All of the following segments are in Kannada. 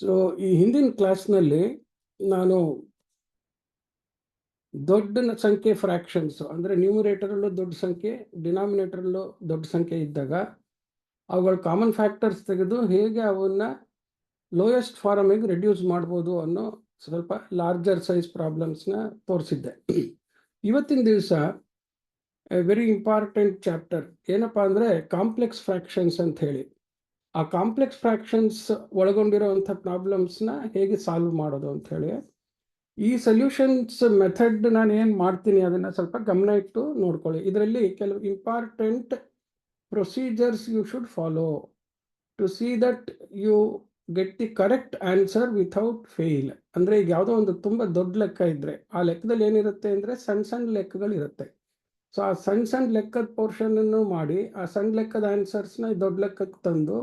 ಸೊ ಈ ಹಿಂದಿನ ಕ್ಲಾಸ್ನಲ್ಲಿ ನಾನು ದೊಡ್ಡ ಸಂಖ್ಯೆ ಫ್ರಾಕ್ಷನ್ಸ್ ಅಂದರೆ ನ್ಯೂಮರೇಟರಲ್ಲೂ ದೊಡ್ಡ ಸಂಖ್ಯೆ ಡಿನಾಮಿನೇಟರಲ್ಲೂ ದೊಡ್ಡ ಸಂಖ್ಯೆ ಇದ್ದಾಗ ಅವುಗಳ ಕಾಮನ್ ಫ್ಯಾಕ್ಟರ್ಸ್ ತೆಗೆದು ಹೇಗೆ ಅವನ್ನ ಲೋಯೆಸ್ಟ್ ಫಾರಮಿಗೆ ರೆಡ್ಯೂಸ್ ಮಾಡ್ಬೋದು ಅನ್ನೋ ಸ್ವಲ್ಪ ಲಾರ್ಜರ್ ಸೈಜ್ ಪ್ರಾಬ್ಲಮ್ಸ್ನ ತೋರಿಸಿದ್ದೆ. ಇವತ್ತಿನ ದಿವಸ ವೆರಿ ಇಂಪಾರ್ಟೆಂಟ್ ಚಾಪ್ಟರ್ ಏನಪ್ಪ ಅಂದರೆ ಕಾಂಪ್ಲೆಕ್ಸ್ ಫ್ರಾಕ್ಷನ್ಸ್ ಅಂತ ಹೇಳಿ. ಆ ಕಾಂಪ್ಲೆಕ್ಸ್ ಫ್ರಾಕ್ಷನ್ಸ್ ಒಳಗೊಂಡಿರೋವಂಥ ಪ್ರಾಬ್ಲಮ್ಸ್ನ ಹೇಗೆ ಸಾಲ್ವ್ ಮಾಡೋದು ಅಂತ ಹೇಳಿ ಈ ಸೊಲ್ಯೂಷನ್ಸ್ ಮೆಥಡ್ ನಾನು ಏನು ಮಾಡ್ತೀನಿ ಅದನ್ನು ಸ್ವಲ್ಪ ಗಮನ ಇಟ್ಟು ನೋಡ್ಕೊಳ್ಳಿ. ಇದರಲ್ಲಿ ಕೆಲವು important procedures you should follow to see that you get the correct answer without fail. ಅಂದರೆ ಈಗ ಯಾವುದೋ ಒಂದು ತುಂಬ ದೊಡ್ಡ ಲೆಕ್ಕ ಇದ್ದರೆ ಆ ಲೆಕ್ಕದಲ್ಲಿ ಏನಿರುತ್ತೆ ಅಂದರೆ ಸಣ್ಣ ಸಣ್ಣ ಲೆಕ್ಕಗಳಿರುತ್ತೆ. ಸೊ ಆ ಸಣ್ಣ ಲೆಕ್ಕದ ಪೋರ್ಷನನ್ನು ಮಾಡಿ ಆ ಸಣ್ಣ ಲೆಕ್ಕದ ಆನ್ಸರ್ಸ್ನ ದೊಡ್ಡ ಲೆಕ್ಕಕ್ಕೆ ತಂದು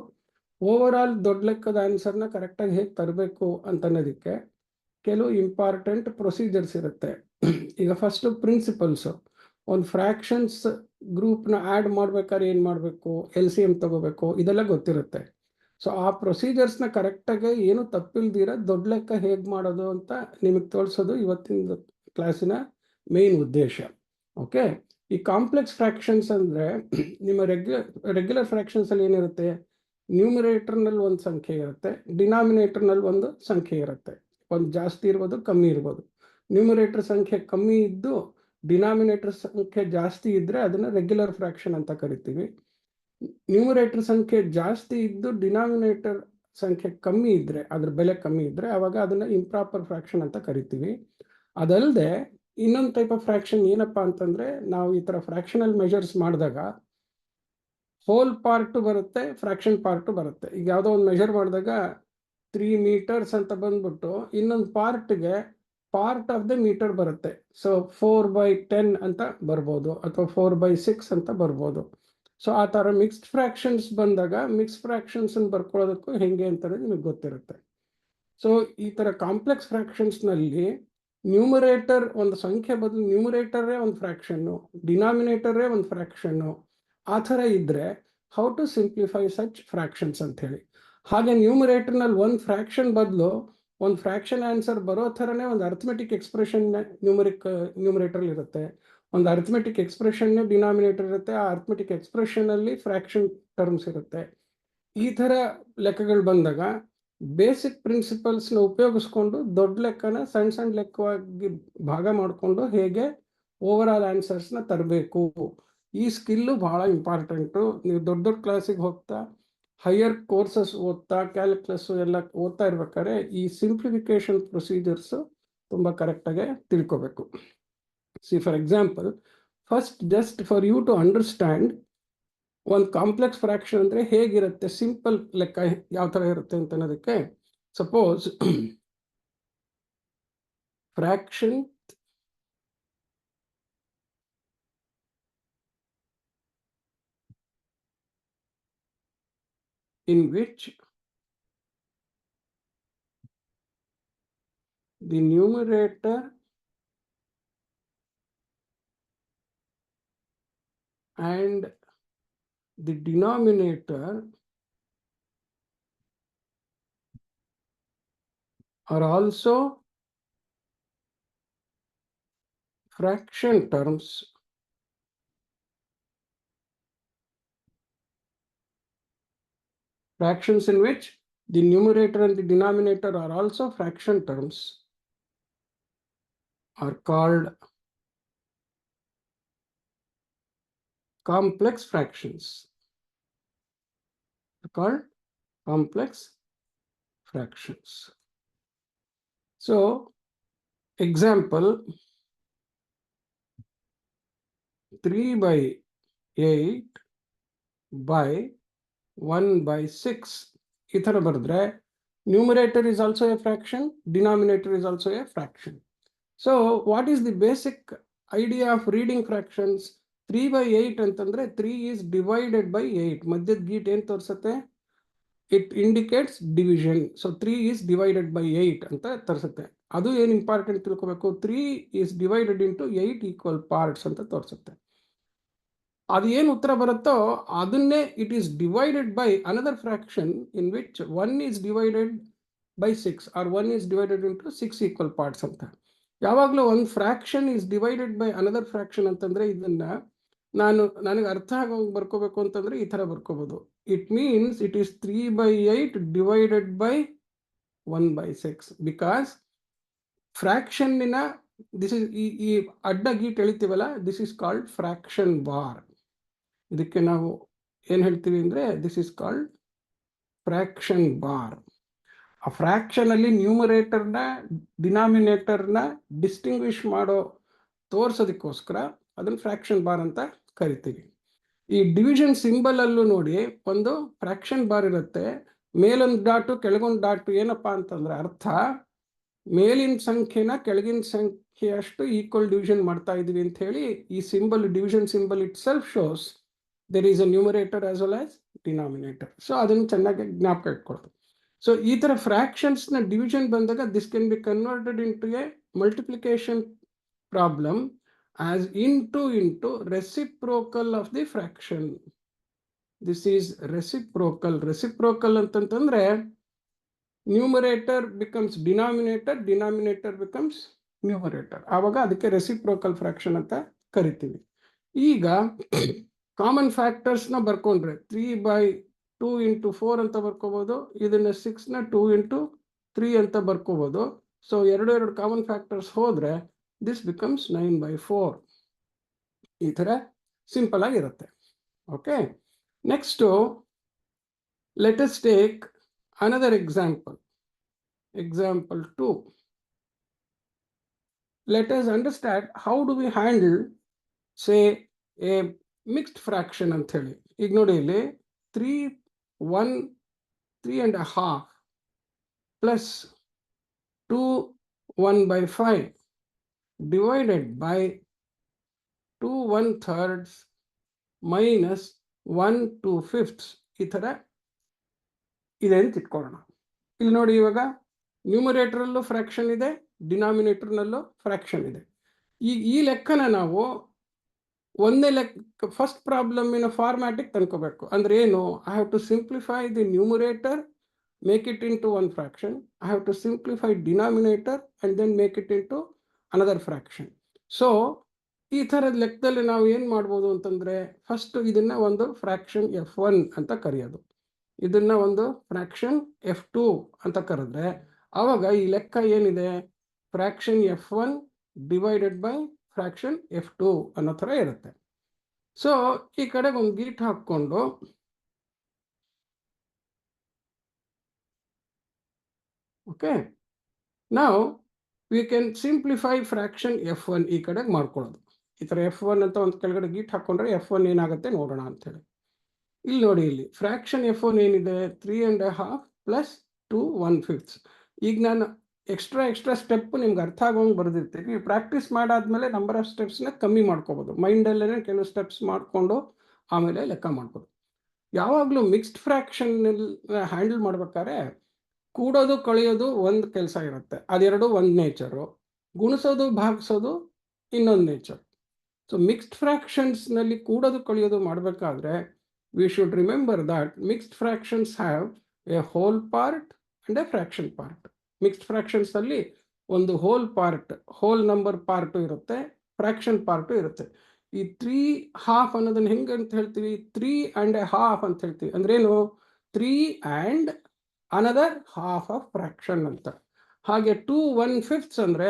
ಓವರ್ ಆಲ್ ದೊಡ್ಡ ಲೆಕ್ಕದ ಆನ್ಸರ್ನ ಕರೆಕ್ಟಾಗಿ ಹೇಗೆ ತರಬೇಕು ಅಂತನ್ನೋದಕ್ಕೆ ಕೆಲವು ಇಂಪಾರ್ಟೆಂಟ್ ಪ್ರೊಸೀಜರ್ಸ್ ಇರುತ್ತೆ. ಈಗ ಫಸ್ಟು ಪ್ರಿನ್ಸಿಪಲ್ಸು. ಒಂದು ಫ್ರ್ಯಾಕ್ಷನ್ಸ್ ಗ್ರೂಪ್ನ ಆ್ಯಡ್ ಮಾಡ್ಬೇಕಾದ್ರೆ ಏನು ಮಾಡಬೇಕು, LCM ತಗೋಬೇಕು, ಇದೆಲ್ಲ ಗೊತ್ತಿರುತ್ತೆ. ಸೊ ಆ ಪ್ರೊಸೀಜರ್ಸ್ನ ಕರೆಕ್ಟಾಗಿ ಏನು ತಪ್ಪಿಲ್ದಿರ ದೊಡ್ಡ ಲೆಕ್ಕ ಹೇಗೆ ಮಾಡೋದು ಅಂತ ನಿಮಗೆ ತೋರಿಸೋದು ಇವತ್ತಿನ ಕ್ಲಾಸಿನ ಮೇನ್ ಉದ್ದೇಶ. ಓಕೆ, ಈ ಕಾಂಪ್ಲೆಕ್ಸ್ ಫ್ರ್ಯಾಕ್ಷನ್ಸ್ ಅಂದರೆ ನಿಮ್ಮ ರೆಗ್ಯುಲರ್ ಫ್ರ್ಯಾಕ್ಷನ್ಸಲ್ಲಿ ಏನಿರುತ್ತೆ, ನ್ಯೂಮರೇಟರ್ನಲ್ಲಿ ಒಂದು ಸಂಖ್ಯೆ ಇರುತ್ತೆ, ಡಿನಾಮಿನೇಟರ್ನಲ್ಲಿ ಒಂದು ಸಂಖ್ಯೆ ಇರುತ್ತೆ. ಒಂದು ಜಾಸ್ತಿ ಇರ್ಬೋದು, ಕಮ್ಮಿ ಇರ್ಬೋದು. ನ್ಯೂಮರೇಟರ್ ಸಂಖ್ಯೆ ಕಮ್ಮಿ ಇದ್ದು ಡಿನಾಮಿನೇಟರ್ ಸಂಖ್ಯೆ ಜಾಸ್ತಿ ಇದ್ದರೆ ಅದನ್ನು ರೆಗ್ಯುಲರ್ ಫ್ರ್ಯಾಕ್ಷನ್ ಅಂತ ಕರಿತೀವಿ. ನ್ಯೂಮರೇಟರ್ ಸಂಖ್ಯೆ ಜಾಸ್ತಿ ಇದ್ದು ಡಿನಾಮಿನೇಟರ್ ಸಂಖ್ಯೆ ಕಮ್ಮಿ ಇದ್ದರೆ, ಅದ್ರ ಬೆಲೆ ಕಮ್ಮಿ ಇದ್ದರೆ ಆವಾಗ ಅದನ್ನು ಇಂಪ್ರಾಪರ್ ಫ್ರ್ಯಾಕ್ಷನ್ ಅಂತ ಕರಿತೀವಿ. ಅದಲ್ಲದೆ ಇನ್ನೊಂದು ಟೈಪ್ ಆಫ್ ಫ್ರ್ಯಾಕ್ಷನ್ ಏನಪ್ಪ ಅಂತಂದರೆ, ನಾವು ಈ ಥರ ಫ್ರ್ಯಾಕ್ಷನಲ್ ಮೆಷರ್ಸ್ ಮಾಡಿದಾಗ ಹೋಲ್ ಪಾರ್ಟು ಬರುತ್ತೆ, ಫ್ರ್ಯಾಕ್ಷನ್ ಪಾರ್ಟು ಬರುತ್ತೆ. ಈಗ ಯಾವುದೋ ಒಂದು ಮೆಷರ್ ಮಾಡಿದಾಗ 3 meters ಅಂತ ಬಂದ್ಬಿಟ್ಟು ಇನ್ನೊಂದು ಪಾರ್ಟ್ಗೆ ಪಾರ್ಟ್ ಆಫ್ ದ ಮೀಟರ್ ಬರುತ್ತೆ. ಸೊ 4/10 ಅಂತ ಬರ್ಬೋದು ಅಥವಾ 4/6 ಅಂತ ಬರ್ಬೋದು. ಸೊ ಆ ಥರ ಮಿಕ್ಸ್ಡ್ ಫ್ರ್ಯಾಕ್ಷನ್ಸ್ ಬಂದಾಗ ಮಿಕ್ಸ್ ಫ್ರ್ಯಾಕ್ಷನ್ಸನ್ನು ಬರ್ಕೊಳ್ಳೋದಕ್ಕೂ ಹೆಂಗೆ ಅಂತಲೇ ನಿಮಗೆ ಗೊತ್ತಿರುತ್ತೆ. ಸೊ ಈ ಥರ ಕಾಂಪ್ಲೆಕ್ಸ್ ಫ್ರ್ಯಾಕ್ಷನ್ಸ್ನಲ್ಲಿ ನ್ಯೂಮರೇಟರ್ ಒಂದು ಸಂಖ್ಯೆ ಬದಲು ನ್ಯೂಮರೇಟರೇ ಒಂದು ಫ್ರ್ಯಾಕ್ಷನ್ನು, ಡಿನಾಮಿನೇಟರೇ ಒಂದು ಫ್ರ್ಯಾಕ್ಷನ್ನು, ಆ ಥರ ಇದ್ದರೆ how to simplify such fractions ಅಂಥೇಳಿ. ಹಾಗೆ ನ್ಯೂಮರೇಟರ್ನಲ್ಲಿ ಒಂದು ಫ್ರ್ಯಾಕ್ಷನ್ ಬದಲು ಒಂದು ಫ್ರ್ಯಾಕ್ಷನ್ ಆನ್ಸರ್ ಬರೋ ಥರನೇ ಒಂದು ಅರ್ಥಮೆಟಿಕ್ ಎಕ್ಸ್ಪ್ರೆಷನ್ ನ್ಯೂಮರೇಟರ್ಲಿ ಇರುತ್ತೆ, ಒಂದು ಅರ್ಥಮೆಟಿಕ್ ಎಕ್ಸ್ಪ್ರೆಷನ್ನೇ ಡಿನಾಮಿನೇಟರ್ ಇರುತ್ತೆ, ಆ ಅರ್ಥಮೆಟಿಕ್ ಎಕ್ಸ್ಪ್ರೆಷನಲ್ಲಿ ಫ್ರ್ಯಾಕ್ಷನ್ ಟರ್ಮ್ಸ್ ಇರುತ್ತೆ. ಈ ಥರ ಲೆಕ್ಕಗಳು ಬಂದಾಗ ಬೇಸಿಕ್ ಪ್ರಿನ್ಸಿಪಲ್ಸ್ನ ಉಪಯೋಗಿಸ್ಕೊಂಡು ದೊಡ್ಡ ಲೆಕ್ಕನ ಸಣ್ಣ ಲೆಕ್ಕವಾಗಿ ಭಾಗ ಮಾಡಿಕೊಂಡು ಹೇಗೆ ಓವರ್ ಆಲ್ ಆನ್ಸರ್ಸ್ನ ತರಬೇಕು, ಈ ಸ್ಕಿಲ್ಲು ಭಾಳ ಇಂಪಾರ್ಟೆಂಟು. ನೀವು ದೊಡ್ಡ ಕ್ಲಾಸಿಗೆ ಹೋಗ್ತಾ ಹೈಯರ್ ಕೋರ್ಸಸ್ ಓದ್ತಾ ಕ್ಯಾಲ್ಕುಲಸ್ಸು ಎಲ್ಲ ಓದ್ತಾ ಇರ್ಬೇಕಾದ್ರೆ ಈ ಸಿಂಪ್ಲಿಫಿಕೇಶನ್ ಪ್ರೊಸೀಜರ್ಸು ತುಂಬ ಕರೆಕ್ಟಾಗಿ ತಿಳ್ಕೊಬೇಕು. See for example, first just for you to understand ಒಂದು ಕಾಂಪ್ಲೆಕ್ಸ್ ಫ್ರ್ಯಾಕ್ಷನ್ ಅಂದರೆ ಹೇಗಿರುತ್ತೆ, ಸಿಂಪಲ್ ಲೆಕ್ಕ ಯಾವ ಥರ ಇರುತ್ತೆ ಅಂತ ಅನ್ನೋದಕ್ಕೆ, suppose fraction in which the numerator and the denominator are also fraction terms. Fractions in which the numerator and the denominator are also fraction terms are called complex fractions. Are called complex fractions. So, example, 3/8 by 1/6 ಈ ಥರ ಬರೆದ್ರೆ numerator is also a fraction, denominator is also a fraction. So what is the basic idea of reading fractions? 3/8 ಅಂತಂದರೆ 3 is divided by 8. ಮಧ್ಯದ ಗೀಟ್ ಏನು ತೋರಿಸುತ್ತೆ, it indicates division. So 3 is divided by 8 ಅಂತ ತೋರಿಸುತ್ತೆ. ಅದು ಏನು ಇಂಪಾರ್ಟೆಂಟ್ ತಿಳ್ಕೊಬೇಕು, 3 is divided into 8 equal parts ಅಂತ ತೋರಿಸುತ್ತೆ. ಅದು ಏನು ಉತ್ತರ ಬರುತ್ತೋ ಅದನ್ನೇ it is divided by another fraction in which 1 is divided by 6 or 1 is divided into 6 equal parts ಅಂತ. ಯಾವಾಗಲೂ ಒಂದು fraction is divided by another fraction ಅಂತಂದ್ರೆ ಇದನ್ನ ನನಗೆ ಅರ್ಥ ಆಗೋಂಗೆ ಬರ್ಕೋಬೇಕು ಅಂತಂದ್ರೆ ಈ ತರ ಬರ್ಕೋಬಹುದು. It means it is 3/8 divided by 1/6 because ಫ್ರಾಕ್ಷನ್ನಿನ ದಿಸ್ ಇಸ್ ಈ ಅಡ್ಡ ಗೀಟ್ ಎಳಿತೀವಲ್ಲ, this is called fraction bar. ಇದಕ್ಕೆ ನಾವು ಏನ್ ಹೇಳ್ತೀವಿ ಅಂದ್ರೆ this is called fraction bar. ಆ ಫ್ರಾಕ್ಷನ್ ಅಲ್ಲಿ ನ್ಯೂಮರೇಟರ್ನ ಡಿನಾಮಿನೇಟರ್ನ ಡಿಸ್ಟಿಂಗ್ವಿಷ್ ಮಾಡೋ ತೋರ್ಸೋದಕ್ಕೋಸ್ಕರ ಅದನ್ನ ಫ್ರಾಕ್ಷನ್ ಬಾರ್ ಅಂತ ಕರಿತೀವಿ. ಈ ಡಿವಿಷನ್ ಸಿಂಬಲ್ ಅಲ್ಲೂ ನೋಡಿ ಒಂದು ಫ್ರಾಕ್ಷನ್ ಬಾರ್ ಇರುತ್ತೆ, ಮೇಲೊಂದು ಡಾಟು ಕೆಳಗೊಂದು ಡಾಟು. ಏನಪ್ಪಾ ಅಂತಂದ್ರೆ ಅರ್ಥ, ಮೇಲಿನ ಸಂಖ್ಯೆನ ಕೆಳಗಿನ ಸಂಖ್ಯೆಯಷ್ಟು ಈಕ್ವಲ್ ಡಿವಿಷನ್ ಮಾಡ್ತಾ ಇದೀವಿ ಅಂತ ಹೇಳಿ ಈ symbol, division symbol itself shows there is a numerator as well as denominator. So ಅದನ್ನು ಚೆನ್ನಾಗಿ ಜ್ಞಾಪಕ ಇಟ್ಕೊಳ್ಳೋದು. ಸೊ ಈ ತರ ಫ್ರಾಕ್ಷನ್ಸ್ ನ ಡಿವಿಷನ್ ಬಂದಾಗ this can be converted into A multiplication problem as into reciprocal of the fraction. This is reciprocal. Reciprocal ಅಂತಂತಂದ್ರೆ numerator becomes denominator, denominator becomes numerator. ಆವಾಗ ಅದಕ್ಕೆ ರೆಸಿಪ್ರೋಕಲ್ ಫ್ರಾಕ್ಷನ್ ಅಂತ ಕರಿತೀವಿ. ಈಗ ಕಾಮನ್ ಫ್ಯಾಕ್ಟರ್ಸ್ನ ಬರ್ಕೊಂಡ್ರೆ 3/2 into 4 ಅಂತ ಬರ್ಕೋಬಹುದು. ಇದನ್ನ 6ನ 2 into 3 ಅಂತ ಬರ್ಕೋಬಹುದು. ಸೊ ಎರಡು ಕಾಮನ್ ಫ್ಯಾಕ್ಟರ್ಸ್ ಹೋದ್ರೆ this becomes 9/4. ಈ ತರ ಸಿಂಪಲ್ ಆಗಿರುತ್ತೆ. Okay, next let us take another example. Example 2. Let us understand how do we handle say a mixed fraction ಅಂತ ಹೇಳಿ. ಈಗ ನೋಡಿ ಇಲ್ಲಿ 3/1 plus 2 1/5 divided by 2 1/3 minus 1 2/5 ಈ ತರ ಇದೆ ಅಂತ ಇಟ್ಕೊಳ್ಳೋಣ. ಇಲ್ಲಿ ನೋಡಿ, ಇವಾಗ ನ್ಯೂಮರೇಟರ್ ಅಲ್ಲೂ ಫ್ರಾಕ್ಷನ್ ಇದೆ, ಡಿನಾಮಿನೇಟರ್ ನಲ್ಲೂ ಫ್ರಾಕ್ಷನ್ ಇದೆ. ಈ ಲೆಕ್ಕನ ನಾವು ಒಂದೇ ಲೆಕ್ಕ ಫಸ್ಟ್ ಪ್ರಾಬ್ಲಮಿನ ಫಾರ್ಮ್ಯಾಟಿಗೆ ತಂದ್ಕೋಬೇಕು. ಅಂದ್ರೆ ಏನು, I have to simplify the numerator, make it into one fraction. I have to simplify denominator and then make it into another fraction. So ಈ ಥರದ ಲೆಕ್ಕದಲ್ಲಿ ನಾವು ಏನು ಮಾಡ್ಬೋದು ಅಂತಂದ್ರೆ, ಫಸ್ಟ್ ಇದನ್ನ ಒಂದು ಫ್ರಾಕ್ಷನ್ f1 ಅಂತ ಕರೆಯೋದು, ಇದನ್ನ ಒಂದು ಫ್ರಾಕ್ಷನ್ f2 ಅಂತ ಕರೆದ್ರೆ ಆವಾಗ ಈ ಲೆಕ್ಕ ಏನಿದೆ, fraction f1 divided by fraction f2 ಅನ್ನೋ ಥರ ಇರುತ್ತೆ. ಸೊ ಈ ಕಡೆಗೆ ಒಂದು ಗೀಟ್ ಹಾಕ್ಕೊಂಡು okay, now we can simplify fraction f1 ಈ ಕಡೆಗೆ ಮಾಡ್ಕೊಳ್ಳೋದು. ಈ ತರ f1 ಅಂತ ಒಂದು ಕೆಳಗಡೆ ಗೀಟ್ ಹಾಕೊಂಡ್ರೆ f1 ಏನಾಗುತ್ತೆ ನೋಡೋಣ ಅಂತ ಹೇಳಿ. ಇಲ್ಲಿ ನೋಡಿ, ಇಲ್ಲಿ ಫ್ರಾಕ್ಷನ್ f1 ಏನಿದೆ 3.5 plus 2 1/5. ಈಗ ನಾನು ಎಕ್ಸ್ಟ್ರಾ ಸ್ಟೆಪ್ ನಿಮ್ಗೆ ಅರ್ಥ ಆಗೋಂಗೆ ಬರೆದಿರ್ತೀವಿ. ನೀವು ಪ್ರಾಕ್ಟೀಸ್ ಮಾಡಾದ್ಮೇಲೆ ನಂಬರ್ ಆಫ್ ಸ್ಟೆಪ್ಸ್ನ ಕಮ್ಮಿ ಮಾಡ್ಕೋಬಹುದು. ಮೈಂಡಲ್ಲೇ ಕೆಲವು ಸ್ಟೆಪ್ಸ್ ಮಾಡಿಕೊಂಡು ಆಮೇಲೆ ಲೆಕ್ಕ ಮಾಡ್ಬೋದು. ಯಾವಾಗಲೂ ಮಿಕ್ಸ್ಡ್ ಫ್ರಾಕ್ಷನ್ ಹ್ಯಾಂಡಲ್ ಮಾಡ್ಬೇಕಾದ್ರೆ ಕೂಡೋದು ಕಳೆಯೋದು ಒಂದು ಕೆಲಸ ಇರುತ್ತೆ, ಅದೆರಡು ಒಂದು ನೇಚರು. ಗುಣಿಸೋದು ಭಾಗಿಸೋದು ಇನ್ನೊಂದು ನೇಚರ್. ಸೊ ಮಿಕ್ಸ್ಡ್ ಫ್ರಾಕ್ಷನ್ಸ್ ನಲ್ಲಿ ಕೂಡೋದು ಕಳೆಯೋದು ಮಾಡಬೇಕಾದ್ರೆ we should remember that mixed fractions have a whole part and a fraction part. Mixed fractions ಅಲ್ಲಿ ಒಂದು whole part, whole number part ಇರುತ್ತೆ, ಫ್ರಾಕ್ಷನ್ ಪಾರ್ಟು ಇರುತ್ತೆ. ಈ 3/2 ಅನ್ನೋದನ್ನ ಹೆಂಗೆ ಅಂತ ಹೇಳ್ತೀವಿ, 3.5 ಅಂತ ಹೇಳ್ತೀವಿ. ಅಂದ್ರೇನು, 3 and another half of fraction ಅಂತ. ಹಾಗೆ 2 1/5 ಅಂದ್ರೆ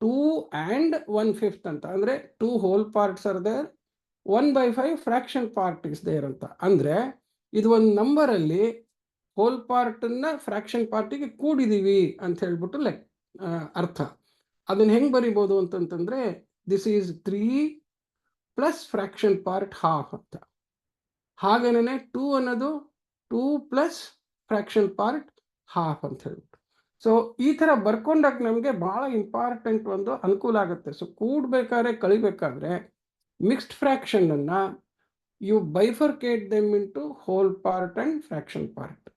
2 and 1/5 ಅಂತ. ಅಂದ್ರೆ 2 whole parts are there, 1/5 fraction part is there ಅಂತ. ಅಂದ್ರೆ ಇದು ಒಂದು ನಂಬರ್ ಅಲ್ಲಿ ಹೋಲ್ ಪಾರ್ಟ್ ಅನ್ನ ಫ್ರಾಕ್ಷನ್ ಪಾರ್ಟಿಗೆ ಕೂಡಿದೀವಿ ಅಂತ ಹೇಳ್ಬಿಟ್ಟು ಅರ್ಥ. ಅದನ್ನ ಹೆಂಗ್ ಬರಿಬಹುದು ಅಂತಂತಂದ್ರೆ this is 3 plus fraction part half ಅಂತ. ಹಾಗೇನೆ 2 ಅನ್ನೋದು 2 plus ಫ್ರಾಕ್ಷನ್ ಪಾರ್ಟ್ ಹಾಫ್ ಅಂತ ಹೇಳ್ಬಿಟ್ಟು. ಸೊ ಈ ತರ ಬರ್ಕೊಂಡಾಗ ನಮಗೆ ಬಹಳ ಇಂಪಾರ್ಟೆಂಟ್ ಒಂದು ಅನುಕೂಲ ಆಗುತ್ತೆ. ಸೊ ಕೂಡ್ಬೇಕಾದ್ರೆ ಕಳಿಬೇಕಾದ್ರೆ ಮಿಕ್ಸ್ಡ್ ಫ್ರಾಕ್ಷನ್ ಅನ್ನ you bifurcate them into whole part and fraction part.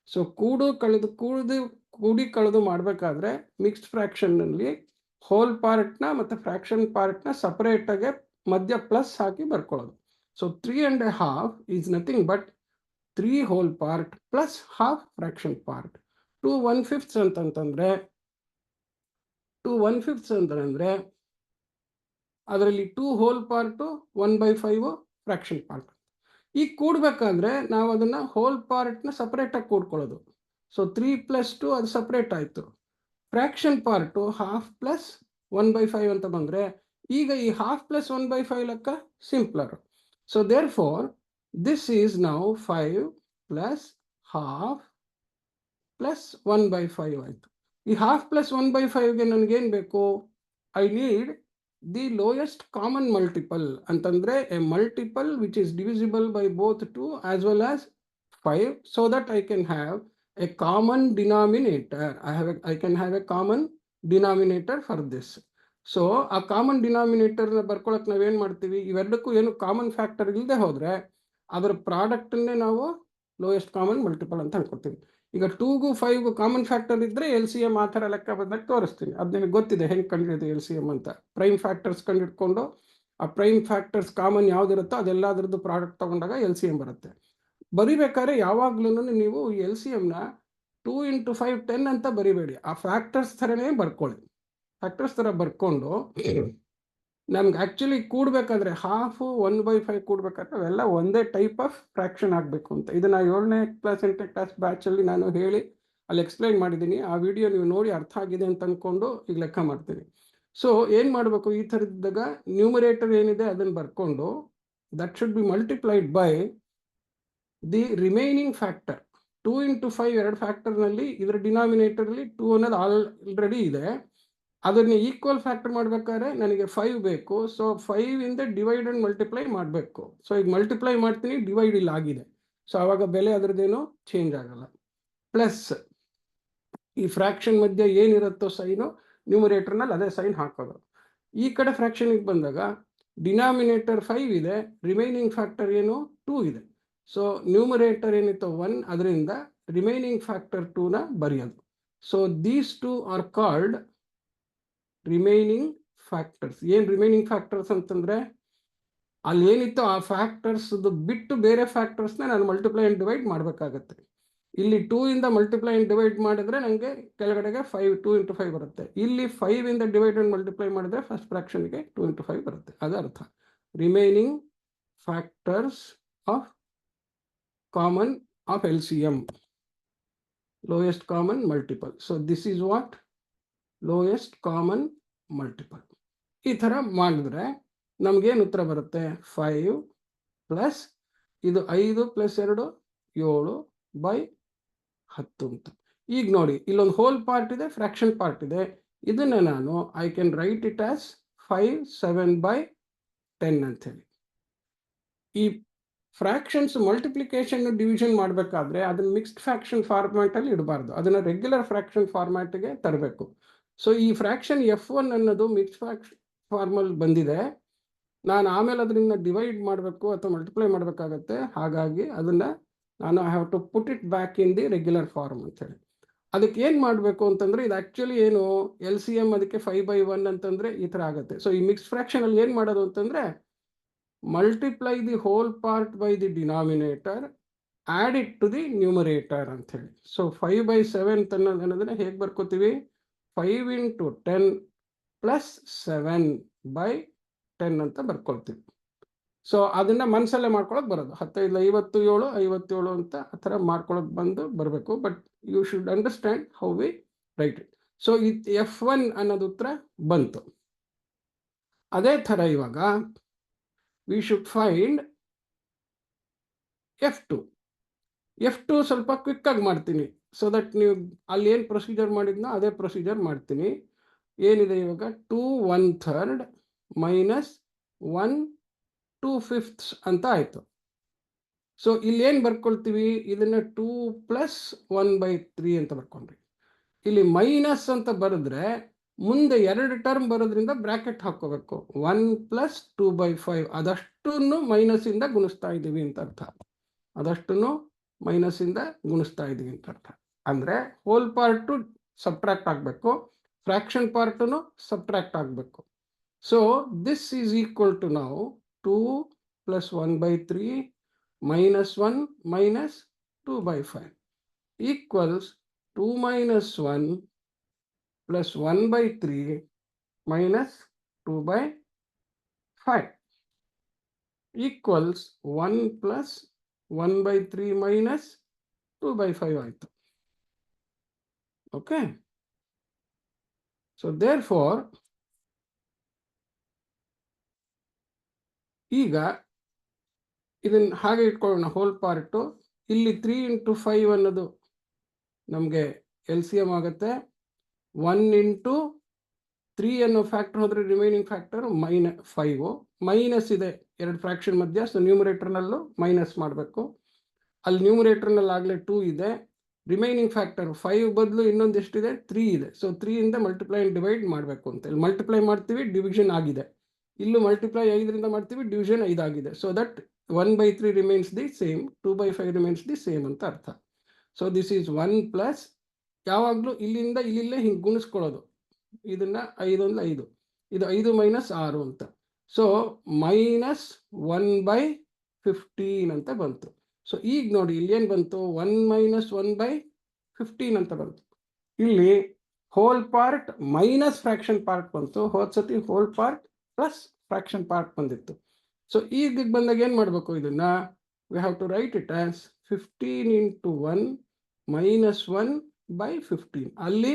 So ಕೂಡಿ ಕಳೆದು ಮಾಡಬೇಕಾದ್ರೆ ಮಿಕ್ಸ್ಡ್ ಫ್ರಾಕ್ಷನ್ ನಲ್ಲಿ ಹೋಲ್ ಪಾರ್ಟ್ನ ಮತ್ತು ಫ್ರಾಕ್ಷನ್ ಪಾರ್ಟ್ನ ಸಪರೇಟ್ ಆಗಿ ಮಧ್ಯ ಪ್ಲಸ್ ಹಾಕಿ ಬರ್ಕೊಳ್ಳೋದು. So 3.5 is nothing but 3 whole part plus half fraction part. 2 1/5 ಅಂತಂತಂದ್ರೆ 2 1/5 ಅಂತಂದ್ರೆ ಅದರಲ್ಲಿ 2 ಹೋಲ್ ಪಾರ್ಟು 1/5 ಫ್ರಾಕ್ಷನ್ ಪಾರ್ಟ್. ಈಗ ಕೂಡಬೇಕಾದ್ರೆ ನಾವು ಅದನ್ನು ಹೋಲ್ ಪಾರ್ಟ್ನ ಸಪ್ರೇಟಾಗಿ ಕೂಡ್ಕೊಳ್ಳೋದು. ಸೊ 3 + 2 ಅದು ಸಪ್ರೇಟ್ ಆಯಿತು. ಫ್ರಾಕ್ಷನ್ ಪಾರ್ಟು 1/2 + 1/5 ಅಂತ ಬಂದರೆ ಈಗ ಈ 1/2 + 1/5 ಲೆಕ್ಕ simpler. So therefore this is now 5 + 1/2 + 1/5 ಆಯಿತು. ಈ 1/2 + 1/5ಗೆ ನನಗೇನು ಬೇಕು? I need the lowest common multiple ಅಂತಂದರೆ a multiple which is divisible by both 2 as well as 5 so that I can have a common denominator. I can have a common denominator for this. So ಆ ಕಾಮನ್ ಡಿನಾಮಿನೇಟರ್ನ ಬರ್ಕೊಳಕ್ಕೆ ನಾವೇನು ಮಾಡ್ತೀವಿ? ಇವೆರಡಕ್ಕೂ ಏನು ಕಾಮನ್ ಫ್ಯಾಕ್ಟರ್ ಇಲ್ಲದೆ ಹೋದರೆ ಅದರ ಪ್ರಾಡಕ್ಟನ್ನೇ ನಾವು ಲೋಯೆಸ್ಟ್ ಕಾಮನ್ ಮಲ್ಟಿಪಲ್ ಅಂತ ಅನ್ಕೊತೀವಿ. ಈಗ 2ಗೂ 5ಗೂ ಕಾಮನ್ ಫ್ಯಾಕ್ಟರ್ ಇದ್ದರೆ LCM ಆ ಥರ ಲೆಕ್ಕ ಬಂದಾಗ ತೋರಿಸ್ತೀನಿ. ಅದು ನಿಮಗೆ ಗೊತ್ತಿದೆ ಹೆಂಗೆ ಕಂಡಿಡಿಯೋದು LCM ಅಂತ. ಪ್ರೈಮ್ ಫ್ಯಾಕ್ಟರ್ಸ್ ಕಂಡಿಡ್ಕೊಂಡು ಆ ಪ್ರೈಮ್ ಫ್ಯಾಕ್ಟರ್ಸ್ ಕಾಮನ್ ಯಾವುದಿರುತ್ತೋ ಅದೆಲ್ಲದರದ್ದು ಪ್ರಾಡಕ್ಟ್ ತೊಗೊಂಡಾಗ LCM ಬರುತ್ತೆ. ಬರಿಬೇಕಾದ್ರೆ ಯಾವಾಗ್ಲೂ ನೀವು LCMನ 2 × 5 10 ಅಂತ ಬರಿಬೇಡಿ. ಆ ಫ್ಯಾಕ್ಟರ್ಸ್ ಥರನೇ ಬರ್ಕೊಳ್ಳಿ. ಫ್ಯಾಕ್ಟರ್ಸ್ ಥರ ಬರ್ಕೊಂಡು ನಮ್ಗೆ ಆ್ಯಕ್ಚುಲಿ ಕೂಡಬೇಕಾದ್ರೆ 1/2 1/5 ಕೂಡಬೇಕಾದ್ರೆ ಅವೆಲ್ಲ ಒಂದೇ ಟೈಪ್ ಆಫ್ ಫ್ರ್ಯಾಕ್ಷನ್ ಆಗಬೇಕು ಅಂತ. ಇದನ್ನು 7ನೇ ಕ್ಲಾಸ್ 8ನೇ ಕ್ಲಾಸ್ ಬ್ಯಾಚಲ್ಲಿ ನಾನು ಹೇಳಿ ಅಲ್ಲಿ ಎಕ್ಸ್ಪ್ಲೈನ್ ಮಾಡಿದ್ದೀನಿ. ಆ ವಿಡಿಯೋ ನೀವು ನೋಡಿ ಅರ್ಥ ಆಗಿದೆ ಅಂತ ಅಂದ್ಕೊಂಡು ಈಗ ಲೆಕ್ಕ ಮಾಡ್ತೀನಿ. ಸೊ ಏನು ಮಾಡಬೇಕು? ಈ ಥರದ್ದಾಗ ನ್ಯೂಮರೇಟರ್ ಏನಿದೆ ಅದನ್ನು ಬರ್ಕೊಂಡು that should be multiplied by the remaining factor. 2 × 5 ಎರಡು ಫ್ಯಾಕ್ಟರ್ನಲ್ಲಿ ಇದರ ಡಿನಾಮಿನೇಟರ್ಲಿ 2 ಅನ್ನೋದು ಆಲ್ರೆಡಿ ಇದೆ. ಅದನ್ನು ಈಕ್ವಲ್ ಫ್ಯಾಕ್ಟರ್ ಮಾಡಬೇಕಾದ್ರೆ ನನಗೆ 5 ಬೇಕು. ಸೊ 5ಇಂದ ಡಿವೈಡ್ ಆ್ಯಂಡ್ ಮಲ್ಟಿಪ್ಲೈ ಮಾಡಬೇಕು. ಸೊ ಈಗ ಮಲ್ಟಿಪ್ಲೈ ಮಾಡ್ತೀನಿ, ಡಿವೈಡ್ ಇಲ್ಲ ಆಗಿದೆ. ಸೊ ಆವಾಗ ಬೆಲೆ ಅದರದ್ದೇನು ಚೇಂಜ್ ಆಗಲ್ಲ. ಪ್ಲಸ್ ಈ ಫ್ರ್ಯಾಕ್ಷನ್ ಮಧ್ಯೆ ಏನಿರುತ್ತೋ ಸೈನು ನ್ಯೂಮರೇಟರ್ನಲ್ಲಿ ಅದೇ ಸೈನ್ ಹಾಕೋದು. ಈ ಕಡೆ ಫ್ರ್ಯಾಕ್ಷನಿಗೆ ಬಂದಾಗ ಡಿನಾಮಿನೇಟರ್ 5 ಇದೆ, ರಿಮೈನಿಂಗ್ ಫ್ಯಾಕ್ಟರ್ ಏನು 2 ಇದೆ. ಸೊ ನ್ಯೂಮರೇಟರ್ ಏನಿತ್ತು 1, ಅದರಿಂದ ರಿಮೈನಿಂಗ್ ಫ್ಯಾಕ್ಟರ್ 2ನ ಬರೆಯೋದು. So these 2 are called remaining factors. ಏನು ರಿಮೈನಿಂಗ್ ಫ್ಯಾಕ್ಟರ್ಸ್ ಅಂತಂದರೆ ಅಲ್ಲಿ ಏನಿತ್ತು ಆ ಫ್ಯಾಕ್ಟರ್ಸ್ದು ಬಿಟ್ಟು ಬೇರೆ ಫ್ಯಾಕ್ಟರ್ಸ್ನ ನಾನು ಮಲ್ಟಿಪ್ಲೈ ಆ್ಯಂಡ್ ಡಿವೈಡ್ ಮಾಡಬೇಕಾಗತ್ತೆ. ಇಲ್ಲಿ 2ಇಂದ ಮಲ್ಟಿಪ್ಲೈ ಆ್ಯಂಡ್ ಡಿವೈಡ್ ಮಾಡಿದ್ರೆ ನನಗೆ ಕೆಳಗಡೆಗೆ 5 2 × 5 ಬರುತ್ತೆ. ಇಲ್ಲಿ 5ಇಂದ ಡಿವೈಡ್ ಆ್ಯಂಡ್ ಮಲ್ಟಿಪ್ಲೈ ಮಾಡಿದ್ರೆ ಫಸ್ಟ್ ಫ್ರ್ಯಾಕ್ಷನ್ಗೆ 2 × 5 ಬರುತ್ತೆ. ಅದು ಅರ್ಥ remaining factors of common of LCM, lowest common multiple. So this is what lowest common multiple. ಈ ಥರ ಮಾಡಿದ್ರೆ ನಮಗೇನು ಉತ್ತರ ಬರುತ್ತೆ? 5 ಪ್ಲಸ್ ಇದು 5 + 2 7/10 ಅಂತ. ಈಗ ನೋಡಿ ಇಲ್ಲೊಂದು ಹೋಲ್ ಪಾರ್ಟ್ ಇದೆ, ಫ್ರ್ಯಾಕ್ಷನ್ ಪಾರ್ಟ್ ಇದೆ. ಇದನ್ನು ನಾನು I can write it as 5 7/10 ಅಂಥೇಳಿ. ಈ ಫ್ರ್ಯಾಕ್ಷನ್ಸ್ ಮಲ್ಟಿಪ್ಲಿಕೇಶನ್ ಡಿವಿಷನ್ ಮಾಡಬೇಕಾದ್ರೆ ಅದನ್ನು ಮಿಕ್ಸ್ಡ್ ಫ್ರ್ಯಾಕ್ಷನ್ ಫಾರ್ಮ್ಯಾಟಲ್ಲಿ ಇಡಬಾರ್ದು, ಅದನ್ನು ರೆಗ್ಯುಲರ್ ಫ್ರ್ಯಾಕ್ಷನ್ ಫಾರ್ಮ್ಯಾಟಿಗೆ ತರಬೇಕು. ಸೊ ಈ ಫ್ರ್ಯಾಕ್ಷನ್ F1 ಅನ್ನೋದು ಮಿಕ್ಸ್ಡ್ ಫ್ರ್ಯಾಕ್ಷನ್ ಫಾರ್ಮಲ್ಲಿ ಬಂದಿದೆ. ನಾನು ಆಮೇಲೆ ಅದರಿಂದ ಡಿವೈಡ್ ಮಾಡಬೇಕು ಅಥವಾ ಮಲ್ಟಿಪ್ಲೈ ಮಾಡಬೇಕಾಗತ್ತೆ. ಹಾಗಾಗಿ ಅದನ್ನು ನಾನು I have to put it back in the regular form ಅಂತೇಳಿ. ಅದಕ್ಕೆ ಏನು ಮಾಡಬೇಕು ಅಂತಂದರೆ ಇದು ಆ್ಯಕ್ಚುಲಿ ಏನು LCM ಅದಕ್ಕೆ 5/1 ಅಂತಂದರೆ ಈ ಥರ ಆಗುತ್ತೆ. ಸೊ ಈ ಮಿಕ್ಸ್ಡ್ ಫ್ರ್ಯಾಕ್ಷನಲ್ಲಿ ಏನು ಮಾಡೋದು ಅಂತಂದರೆ multiply the whole part by the denominator, add it to the numerator ಅಂಥೇಳಿ. ಸೊ 5/7 ಅನ್ನೋದನ್ನು ಹೇಗೆ ಬರ್ಕೋತೀವಿ? 5 × 10 + 7/10 ಅಂತ ಬರ್ಕೊಳ್ತೀವಿ. ಸೊ ಅದನ್ನು ಮನಸ್ಸಲ್ಲೇ ಮಾಡ್ಕೊಳಕ್ಕೆ ಬರೋದು. 15 57 57 ಅಂತ ಆ ಥರ ಮಾಡ್ಕೊಳಕ್ಕೆ ಬರಬೇಕು. But you should understand how we write it. So ಇದು F1 ಅನ್ನೋದು ಉತ್ತರ ಬಂತು. ಅದೇ ಥರ ಇವಾಗ ವಿ ಶುಡ್ ಫೈಂಡ್ F2 ಸ್ವಲ್ಪ ಕ್ವಿಕ್ಕಾಗಿ ಮಾಡ್ತೀನಿ. ಸೊ ದಟ್ ನೀವು ಅಲ್ಲಿ ಏನು ಪ್ರೊಸೀಜರ್ ಮಾಡಿದ್ನೋ ಅದೇ ಪ್ರೊಸೀಜರ್ ಮಾಡ್ತೀನಿ. ಏನಿದೆ ಇವಾಗ 2 1/3 ಮೈನಸ್ 1 2/5 ಅಂತ ಆಯಿತು. ಸೊ ಇಲ್ಲೇನು ಬರ್ಕೊಳ್ತೀವಿ? ಇದನ್ನು 2 + 1/3 ಅಂತ ಬರ್ಕೊಂಡ್ರಿ. ಇಲ್ಲಿ ಮೈನಸ್ ಅಂತ ಬರೆದ್ರೆ ಮುಂದೆ 2 ಟರ್ಮ್ ಬರೋದ್ರಿಂದ ಬ್ರ್ಯಾಕೆಟ್ ಹಾಕ್ಕೋಬೇಕು. 1 + 2/5 ಅದಷ್ಟನ್ನು ಮೈನಸ್ಸಿಂದ ಗುಣಿಸ್ತಾ ಇದ್ದೀವಿ ಅಂತ ಅರ್ಥ. ಅದಷ್ಟನ್ನು ಮೈನಸ್ಸಿಂದ ಗುಣಿಸ್ತಾ ಇದ್ದೀವಿ ಅಂತ ಅರ್ಥ. ಅಂದರೆ ಹೋಲ್ ಪಾರ್ಟು ಸಬ್ಟ್ರ್ಯಾಕ್ಟ್ ಆಗಬೇಕು, ಫ್ರ್ಯಾಕ್ಷನ್ ಪಾರ್ಟನ್ನು ಸಬ್ಟ್ರ್ಯಾಕ್ಟ್ ಆಗಬೇಕು. So this is equal to ನಾವು 2 + 1/3 - 1 - 2/5 equals 2 minus 1 plus 1 by 3 minus 2 by 5 equals 1 plus 1 by 3 minus 2 by 5 ಆಯಿತು. Okay. So therefore, ಈಗ ಇದನ್ನು ಹಾಗೆ ಇಟ್ಕೊಳ್ಳೋಣ. ಹೋಲ್ ಪಾರ್ಟು ಇಲ್ಲಿ 3 into 5 ಅನ್ನೋದು ನಮಗೆ LCM ಆಗುತ್ತೆ. 1 into 3 ಅನ್ನೋ ಫ್ಯಾಕ್ಟರ್ ಹೋದರೆ ರಿಮೈನಿಂಗ್ ಫ್ಯಾಕ್ಟರ್ -5 ಮೈನಸ್ ಇದೆ ಎರಡು ಫ್ರಾಕ್ಷನ್ ಮಧ್ಯ. ಸೊ ನ್ಯೂಮರೇಟರ್ನಲ್ಲೂ ಮೈನಸ್ ಮಾಡಬೇಕು. ಅಲ್ಲಿ ನ್ಯೂಮರೇಟರ್ನಲ್ಲಿ ಆಗಲೇ 2 ಇದೆ. ರಿಮೈನಿಂಗ್ ಫ್ಯಾಕ್ಟರ್ 5 ಬದಲು ಇನ್ನೊಂದು ಎಷ್ಟಿದೆ 3 ಇದೆ. ಸೊ 3 ಇಂದ ಮಲ್ಟಿಪ್ಲೈ ಆ್ಯಂಡ್ ಡಿವೈಡ್ ಮಾಡಬೇಕು ಅಂತ. ಇಲ್ಲಿ ಮಲ್ಟಿಪ್ಲೈ ಮಾಡ್ತೀವಿ, ಡಿವಿಷನ್ ಆಗಿದೆ. ಇಲ್ಲೂ ಮಲ್ಟಿಪ್ಲೈ 5ರಿಂದ ಮಾಡ್ತೀವಿ, ಡಿವಿಷನ್ 5 ಆಗಿದೆ. So that 1 by 3 remains the same, 2 by 5 remains the same ಅಂತ ಅರ್ಥ. ಸೊ ದಿಸ್ ಈಸ್ 1 ಪ್ಲಸ್ ಯಾವಾಗಲೂ ಇಲ್ಲಿಂದ ಇಲ್ಲಿಲ್ಲೇ ಹಿಂಗೆ ಗುಣಿಸ್ಕೊಳ್ಳೋದು. ಇದನ್ನ 5 ಒಂದು 5, ಇದು 5 minus 6 ಅಂತ. ಸೊ ಮೈನಸ್ 1 by 15 ಅಂತ ಬಂತು. ಸೊ ಈಗ ನೋಡಿ ಇಲ್ಲಿ ಏನು ಬಂತು, 1 minus 1 by 15 ಅಂತ ಬಂತು. ಇಲ್ಲಿ whole part minus fraction part ಬಂತು. ಹೋದ ಸತಿ whole part plus fraction part ಬಂದಿತ್ತು. ಸೊ ಈಗ ಬಂದಾಗ ಏನು ಮಾಡಬೇಕು, ಇದನ್ನ we have to write it as 15 into 1 minus 1 by 15. ಅಲ್ಲಿ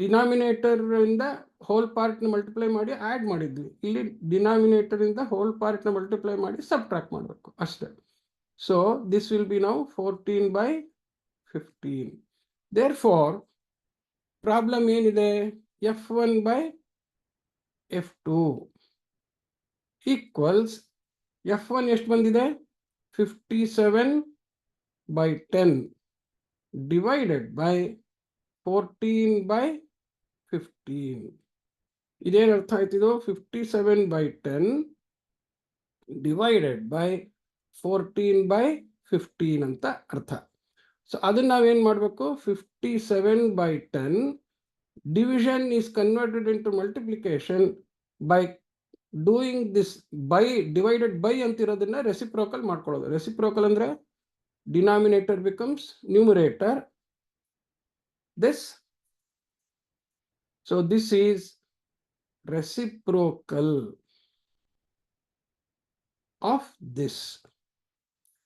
ಡಿನಾಮಿನೇಟರ್ ಇಂದ ಹೋಲ್ ಪಾರ್ಟ್ನ ಮಲ್ಟಿಪ್ಲೈ ಮಾಡಿ ಆ್ಯಡ್ ಮಾಡಿದ್ವಿ. ಇಲ್ಲಿ ಡಿನಾಮಿನೇಟರ್ ಇಂದ ಹೋಲ್ ಪಾರ್ಟ್ನ ಮಲ್ಟಿಪ್ಲೈ ಮಾಡಿ ಸಬ್ಟ್ರಾಕ್ಟ್ ಮಾಡಬೇಕು ಅಷ್ಟೇ. So this will be now 14 by 15. Therefore problem ಏನಿದೆ, F1 by F2 equals F1 ಎಷ್ಟು ಬಂದಿದೆ, 57 by 10 ಡಿವೈಡೆಡ್ ಬೈ 14 by 15. ಇದೇನು ಅರ್ಥ ಆಯ್ತಿದು, 57 by 10 ಡಿವೈಡೆಡ್ ಬೈ 14 by 15 ಅಂತ ಅರ್ಥ. ಸೊ ಅದನ್ನ ನಾವೇನು ಮಾಡಬೇಕು, 57 by 10 division is converted into multiplication by doing this by divided by ಅಂತಿರೋದನ್ನ ರೆಸಿಪ್ರೋಕಲ್ ಮಾಡ್ಕೊಳ್ಳೋದು. ರೆಸಿಪ್ರೋಕಲ್ ಅಂದ್ರೆ denominator becomes numerator. This, so this is reciprocal of this.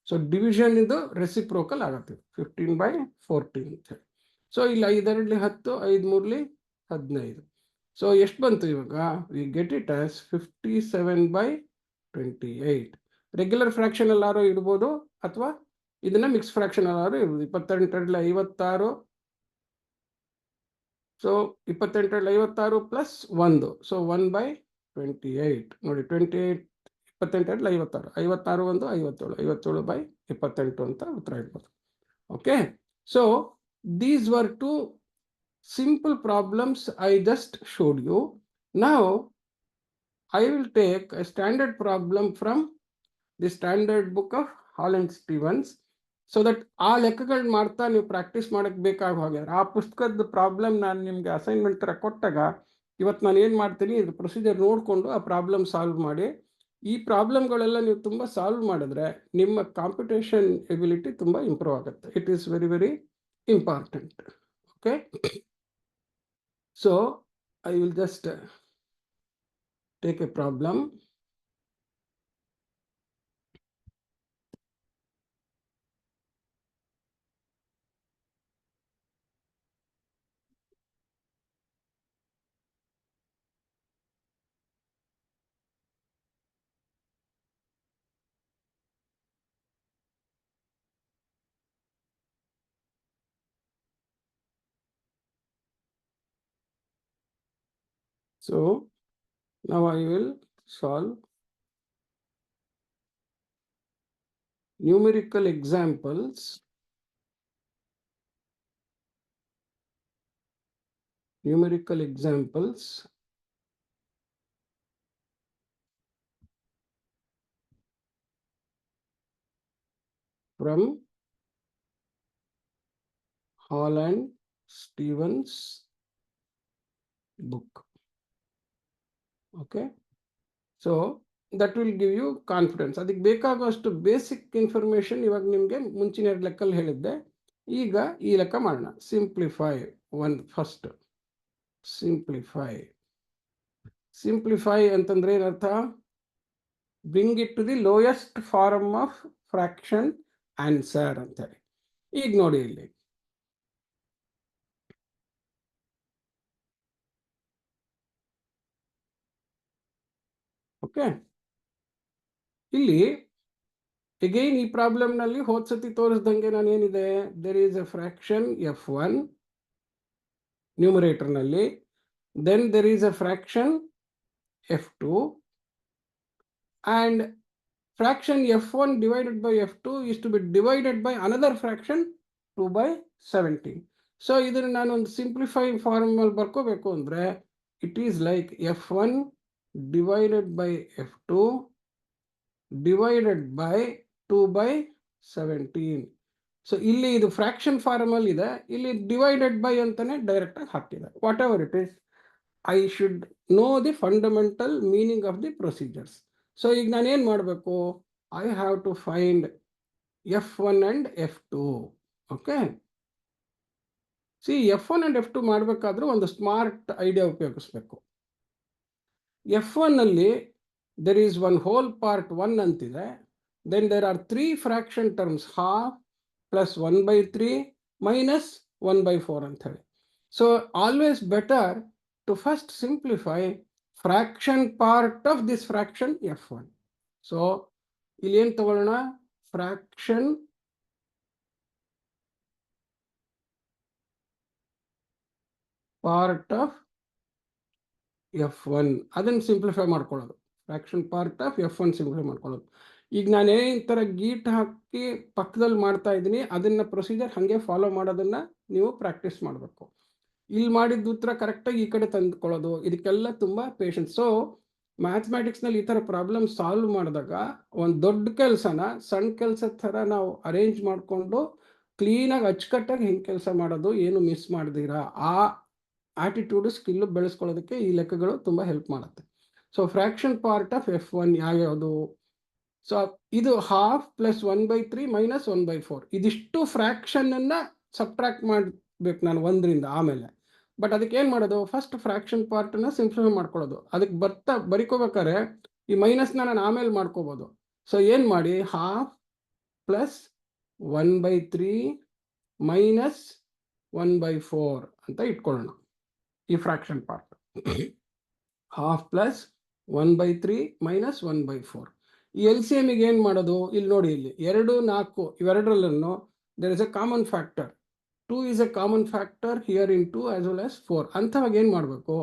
So division ಇದು reciprocal ಆಗುತ್ತೆ 15 by 14. ಸೊ ಇಲ್ಲಿ 5 2 10, 5 3 15. ಸೊ ಎಷ್ಟು ಬಂತು ಇವಾಗ, we get it as 57 by 28. Regular fraction ಎಲ್ಲಾರು ಇಡ್ಬೋದು ಅಥವಾ ಇದನ್ನ ಮಿಕ್ಸ್ ಫ್ರಾಕ್ಷನ್ ಎಲ್ಲಾರು ಇರ್ಬೋದು. 28 2 56. So 28 56 plus 1. ಸೊ 1 by 28 ನೋಡಿ, 28 28 56, 56 1 57, 57 by 28 ಅಂತ ಉತ್ತರ ಇಡ್ಬೋದು. Okay, so these were two simple problems I just showed you. Now I will take a standard problem from the standard book of Hall and Stevens, so that ಆ ಲೆಕ್ಕಗಳು ಮಾಡ್ತಾ ನೀವು ಪ್ರಾಕ್ಟೀಸ್ ಮಾಡಕ್ಕೆ ಬೇಕಾಗಿ ಹೋಗ್ಯಾರ. ಆ ಪುಸ್ತಕದ ಪ್ರಾಬ್ಲಮ್ ನಾನು ನಿಮಗೆ ಅಸೈನ್ಮೆಂಟ್ ಥರ ಕೊಟ್ಟಾಗ ಇವತ್ತು ನಾನು ಏನು ಮಾಡ್ತೀನಿ, ಇದ್ರ ಪ್ರೊಸೀಜರ್ ನೋಡಿಕೊಂಡು ಆ ಪ್ರಾಬ್ಲಮ್ ಸಾಲ್ವ್ ಮಾಡಿ. ಈ ಪ್ರಾಬ್ಲಮ್ಗಳೆಲ್ಲ ನೀವು ತುಂಬ ಸಾಲ್ವ್ ಮಾಡಿದ್ರೆ ನಿಮ್ಮ ಕಾಂಪಿಟೇಷನ್ ಎಬಿಲಿಟಿ ತುಂಬ ಇಂಪ್ರೂವ್ ಆಗುತ್ತೆ. It is very very important. Okay, so I will just take a problem. So now I will solve numerical examples from Hall and Stevens book. Okay, so that will give you confidence. ಅದಕ್ಕೆ ಬೇಕಾಗುವಷ್ಟು ಬೇಸಿಕ್ ಇನ್ಫಾರ್ಮೇಶನ್ ಇವಾಗ ನಿಮಗೆ ಮುಂಚಿನ ಲೆಕ್ಕಲ್ಲಿ ಹೇಳಿದ್ದೆ. ಈಗ ಈ ಲೆಕ್ಕ ಮಾಡೋಣ. ಸಿಂಪ್ಲಿಫೈ ಫಸ್ಟ್ ಸಿಂಪ್ಲಿಫೈ ಅಂತಂದ್ರೆ ಏನರ್ಥ? Bring it to the lowest form of fraction answer ಅಂತೇಳಿ. ಈಗ ನೋಡಿ ಇಲ್ಲಿ ಓಕೆ. ಇಲ್ಲಿ ಅಗೈನ್ ಈ ಪ್ರಾಬ್ಲಮ್ನಲ್ಲಿ ಹೋದ್ಸತಿ ತೋರಿಸ್ದಂಗೆ ನಾನೇನಿದೆ, there is a fraction F1 ನ್ಯೂಮರೇಟರ್ನಲ್ಲಿ, then there is a fraction F2, and fraction F1 divided by F2 is to be divided by another fraction 2/17. So ಇದನ್ನು ನಾನು ಒಂದು ಸಿಂಪ್ಲಿಫೈ ಫಾರ್ಮಲ್ಲಿ ಬರ್ಕೋಬೇಕು ಅಂದರೆ it is like F1 divided by F2 divided by 2/17. So ಇಲ್ಲಿ ಇದು ಫ್ರಾಕ್ಷನ್ ಫಾರ್ಮಲ್ಲಿ ಇದೆ, ಇಲ್ಲಿ ಡಿವೈಡೆಡ್ ಬೈ ಅಂತಾನೆ ಡೈರೆಕ್ಟ್ ಆಗಿ ಹಾಕಿದೆ. Whatever it is, I should know the fundamental meaning of the procedures. So ಈಗ ನಾನೇನು ಮಾಡಬೇಕು, I have to find F1 and F2. Okay, F1 and F2 ಮಾಡಬೇಕಾದ್ರೂ ಒಂದು ಸ್ಮಾರ್ಟ್ ಐಡಿಯಾ ಉಪಯೋಗಿಸ್ಬೇಕು. F1 ಅಲ್ಲಿ there is one whole part 1 ಅಂತಿದೆ, then there are 3 fraction terms, half plus 1/3 minus 1/4 ಅಂತ ಹೇಳಿ. So always better to first simplify fraction part of this fraction F1. So ಇಲ್ಲಿ ಏನು ತಗೊಳ್ಳೋಣ, ಫ್ರಾಕ್ಷನ್ ಪಾರ್ಟ್ ಆಫ್ F1 ಅದನ್ನು ಸಿಂಪ್ಲಿಫೈ ಮಾಡ್ಕೊಳ್ಳೋದು. Fraction part of F1 simplify ಮಾಡ್ಕೊಳ್ಳೋದು. ಈಗ ನಾನೇ ಈ ಥರ ಗೀಟ್ ಹಾಕಿ ಪಕ್ಕದಲ್ಲಿ ಮಾಡ್ತಾ ಇದ್ದೀನಿ, ಅದನ್ನ ಪ್ರೊಸೀಜರ್ ಹಾಗೆ ಫಾಲೋ ಮಾಡೋದನ್ನ ನೀವು ಪ್ರಾಕ್ಟೀಸ್ ಮಾಡಬೇಕು. ಇಲ್ಲಿ ಮಾಡಿದ ಉತ್ತರ ಕರೆಕ್ಟಾಗಿ ಈ ಕಡೆ ತಂದುಕೊಳ್ಳೋದು, ಇದಕ್ಕೆಲ್ಲ ತುಂಬ ಪೇಷನ್ಸ್. ಸೊ ಮ್ಯಾಥಮೆಟಿಕ್ಸ್ನಲ್ಲಿ ಈ ಥರ ಪ್ರಾಬ್ಲಮ್ ಸಾಲ್ವ್ ಮಾಡಿದಾಗ ಒಂದು ದೊಡ್ಡ ಕೆಲಸನ ಸಣ್ಣ ಕೆಲಸದ ಥರ ನಾವು ಅರೇಂಜ್ ಮಾಡಿಕೊಂಡು ಕ್ಲೀನಾಗಿ ಅಚ್ಚುಕಟ್ಟಾಗಿ ಹೆಂಗೆ ಕೆಲಸ ಮಾಡೋದು, ಏನು ಮಿಸ್ ಮಾಡ್ದಿರಾ, ಆ ಆಟಿಟ್ಯೂಡ್ ಸ್ಕಿಲ್ಲು ಬೆಳೆಸ್ಕೊಳ್ಳೋದಕ್ಕೆ ಈ ಲೆಕ್ಕಗಳು ತುಂಬ ಹೆಲ್ಪ್ ಮಾಡುತ್ತೆ. So fraction part of F1 ಯಾವ್ಯಾವುದು? ಸೊ ಇದು ಹಾಫ್ ಪ್ಲಸ್ 1/3 ಮೈನಸ್ 1/4. ಇದಿಷ್ಟು ಫ್ರಾಕ್ಷನನ್ನು ಸಬ್ಟ್ರಾಕ್ಟ್ ಮಾಡಬೇಕು ನಾನು 1ರಿಂದ ಆಮೇಲೆ. ಬಟ್ ಅದಕ್ಕೆ ಏನು ಮಾಡೋದು, ಫಸ್ಟ್ ಫ್ರಾಕ್ಷನ್ ಪಾರ್ಟನ್ನು ಸಿಂಪ್ಲಿಫೈ ಮಾಡ್ಕೊಳ್ಳೋದು. ಅದಕ್ಕೆ ಬರಿಕೋಬೇಕಾದ್ರೆ ಈ ಮೈನಸ್ನ ನಾನು ಆಮೇಲೆ ಮಾಡ್ಕೋಬೋದು. ಸೊ ಏನು ಮಾಡಿ, ಹಾಫ್ ಪ್ಲಸ್ 1/3 ಮೈನಸ್ 1/4 ಅಂತ ಇಟ್ಕೊಳ್ಳೋಣ ಈ fraction part. Half plus 1/3 minus 1/4. ಈ LCM ಗೆ ಏನು ಮಾಡೋದು, ಇಲ್ಲಿ ನೋಡಿ, ಇಲ್ಲಿ 2, 4 ಇವೆರಡರಲ್ಲೂ there is a common factor. 2 is a common factor here in 2 as well as 4. ಅಂಥವಾಗ ಏನು ಮಾಡಬೇಕು,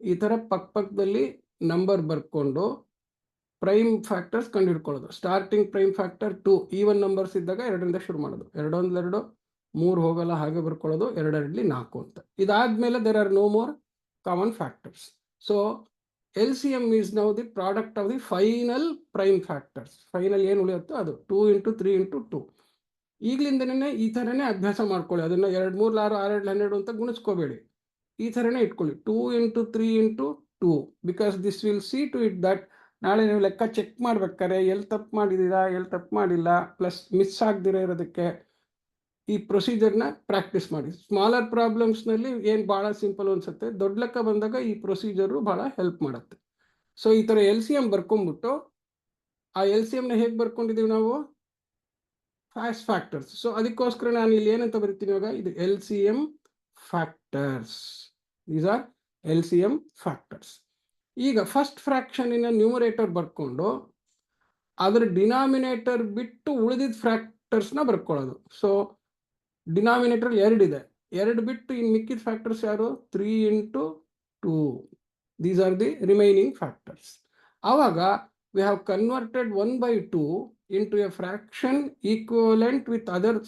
ಈ ಥರ ಪಕ್ಕದಲ್ಲಿ ನಂಬರ್ ಬರ್ಕೊಂಡು ಪ್ರೈಮ್ ಫ್ಯಾಕ್ಟರ್ಸ್ ಕಂಡುಹಿಡ್ಕೊಳ್ಳೋದು. Starting prime factor 2, even numbers ಇದ್ದಾಗ 2ರಿಂದ ಶುರು ಮಾಡೋದು. 2 1 2, 3 ಹೋಗಲ್ಲ, ಹಾಗೆ ಬರ್ಕೊಳ್ಳೋದು, 2 2 4 ಅಂತ. ಇದಾದ್ಮೇಲೆ there are no more common factors. So LCM is now the product of the final prime factors. Final ಏನು ಉಳಿಯುತ್ತೋ ಅದು 2 × 3 × 2. ಈಗಲಿಂದನೇ ಈ ಥರನೇ ಅಭ್ಯಾಸ ಮಾಡ್ಕೊಳ್ಳಿ. ಅದನ್ನು 2 3 6 6 2 12 ಅಂತ ಗುಣಿಸ್ಕೋಬೇಡಿ, ಈ ಥರನೇ ಇಟ್ಕೊಳ್ಳಿ. 2 × 3 × 2, because this will see to it that ನಾಳೆ ನೀವು ಲೆಕ್ಕ ಚೆಕ್ ಮಾಡ್ಬೇಕಾದ್ರೆ ಎಲ್ಲಿ ತಪ್ಪು ಮಾಡಿದ್ದೀರಾ, ಎಲ್ಲಿ ತಪ್ಪು ಮಾಡಿಲ್ಲ, ಪ್ಲಸ್ ಮಿಸ್ ಆಗದಿರೋ ಇರೋದಕ್ಕೆ ಈ ಪ್ರೊಸೀಜರ್ನ ಪ್ರಾಕ್ಟೀಸ್ ಮಾಡಿ. ಸ್ಮಾಲರ್ ಪ್ರಾಬ್ಲಮ್ಸ್ನಲ್ಲಿ ಏನು ಭಾಳ ಸಿಂಪಲ್ ಅನ್ಸುತ್ತೆ, ದೊಡ್ಡ ಲೆಕ್ಕ ಬಂದಾಗ ಈ ಪ್ರೊಸೀಜರು ಭಾಳ ಹೆಲ್ಪ್ ಮಾಡುತ್ತೆ. ಸೊ ಈ ಥರ LCM ಬರ್ಕೊಂಡ್ಬಿಟ್ಟು, ಆ LCMನ ಹೇಗೆ ಬರ್ಕೊಂಡಿದ್ದೀವಿ ನಾವು, ಫ್ಯಾಸ್ಟ್ ಫ್ಯಾಕ್ಟರ್ಸ್. ಸೊ ಅದಕ್ಕೋಸ್ಕರ ನಾನು ಇಲ್ಲಿ ಏನಂತ ಬರಿತೀನಿ ಇವಾಗ, ಇದು LCM factors. These are LCM factors. ಈಗ ಫಸ್ಟ್ ಫ್ರಾಕ್ಷನಿನ ನ್ಯೂಮರೇಟರ್ ಬರ್ಕೊಂಡು ಅದರ ಡಿನಾಮಿನೇಟರ್ ಬಿಟ್ಟು ಉಳಿದಿದ್ದ ಫ್ಯಾಕ್ಟರ್ಸ್ನ ಬರ್ಕೊಳ್ಳೋದು. ಸೊ ಡಿನಾಮಿನೇಟರ್ 2 ಇದೆ, 2 ಬಿಟ್ಟು ಇನ್ನು ಮಿಕ್ಕಿದ ಫ್ಯಾಕ್ಟರ್ಸ್ ಯಾರು, 3 × 2. These are the remaining factors. ಆವಾಗ we have converted 1/2 into a fraction equivalent with others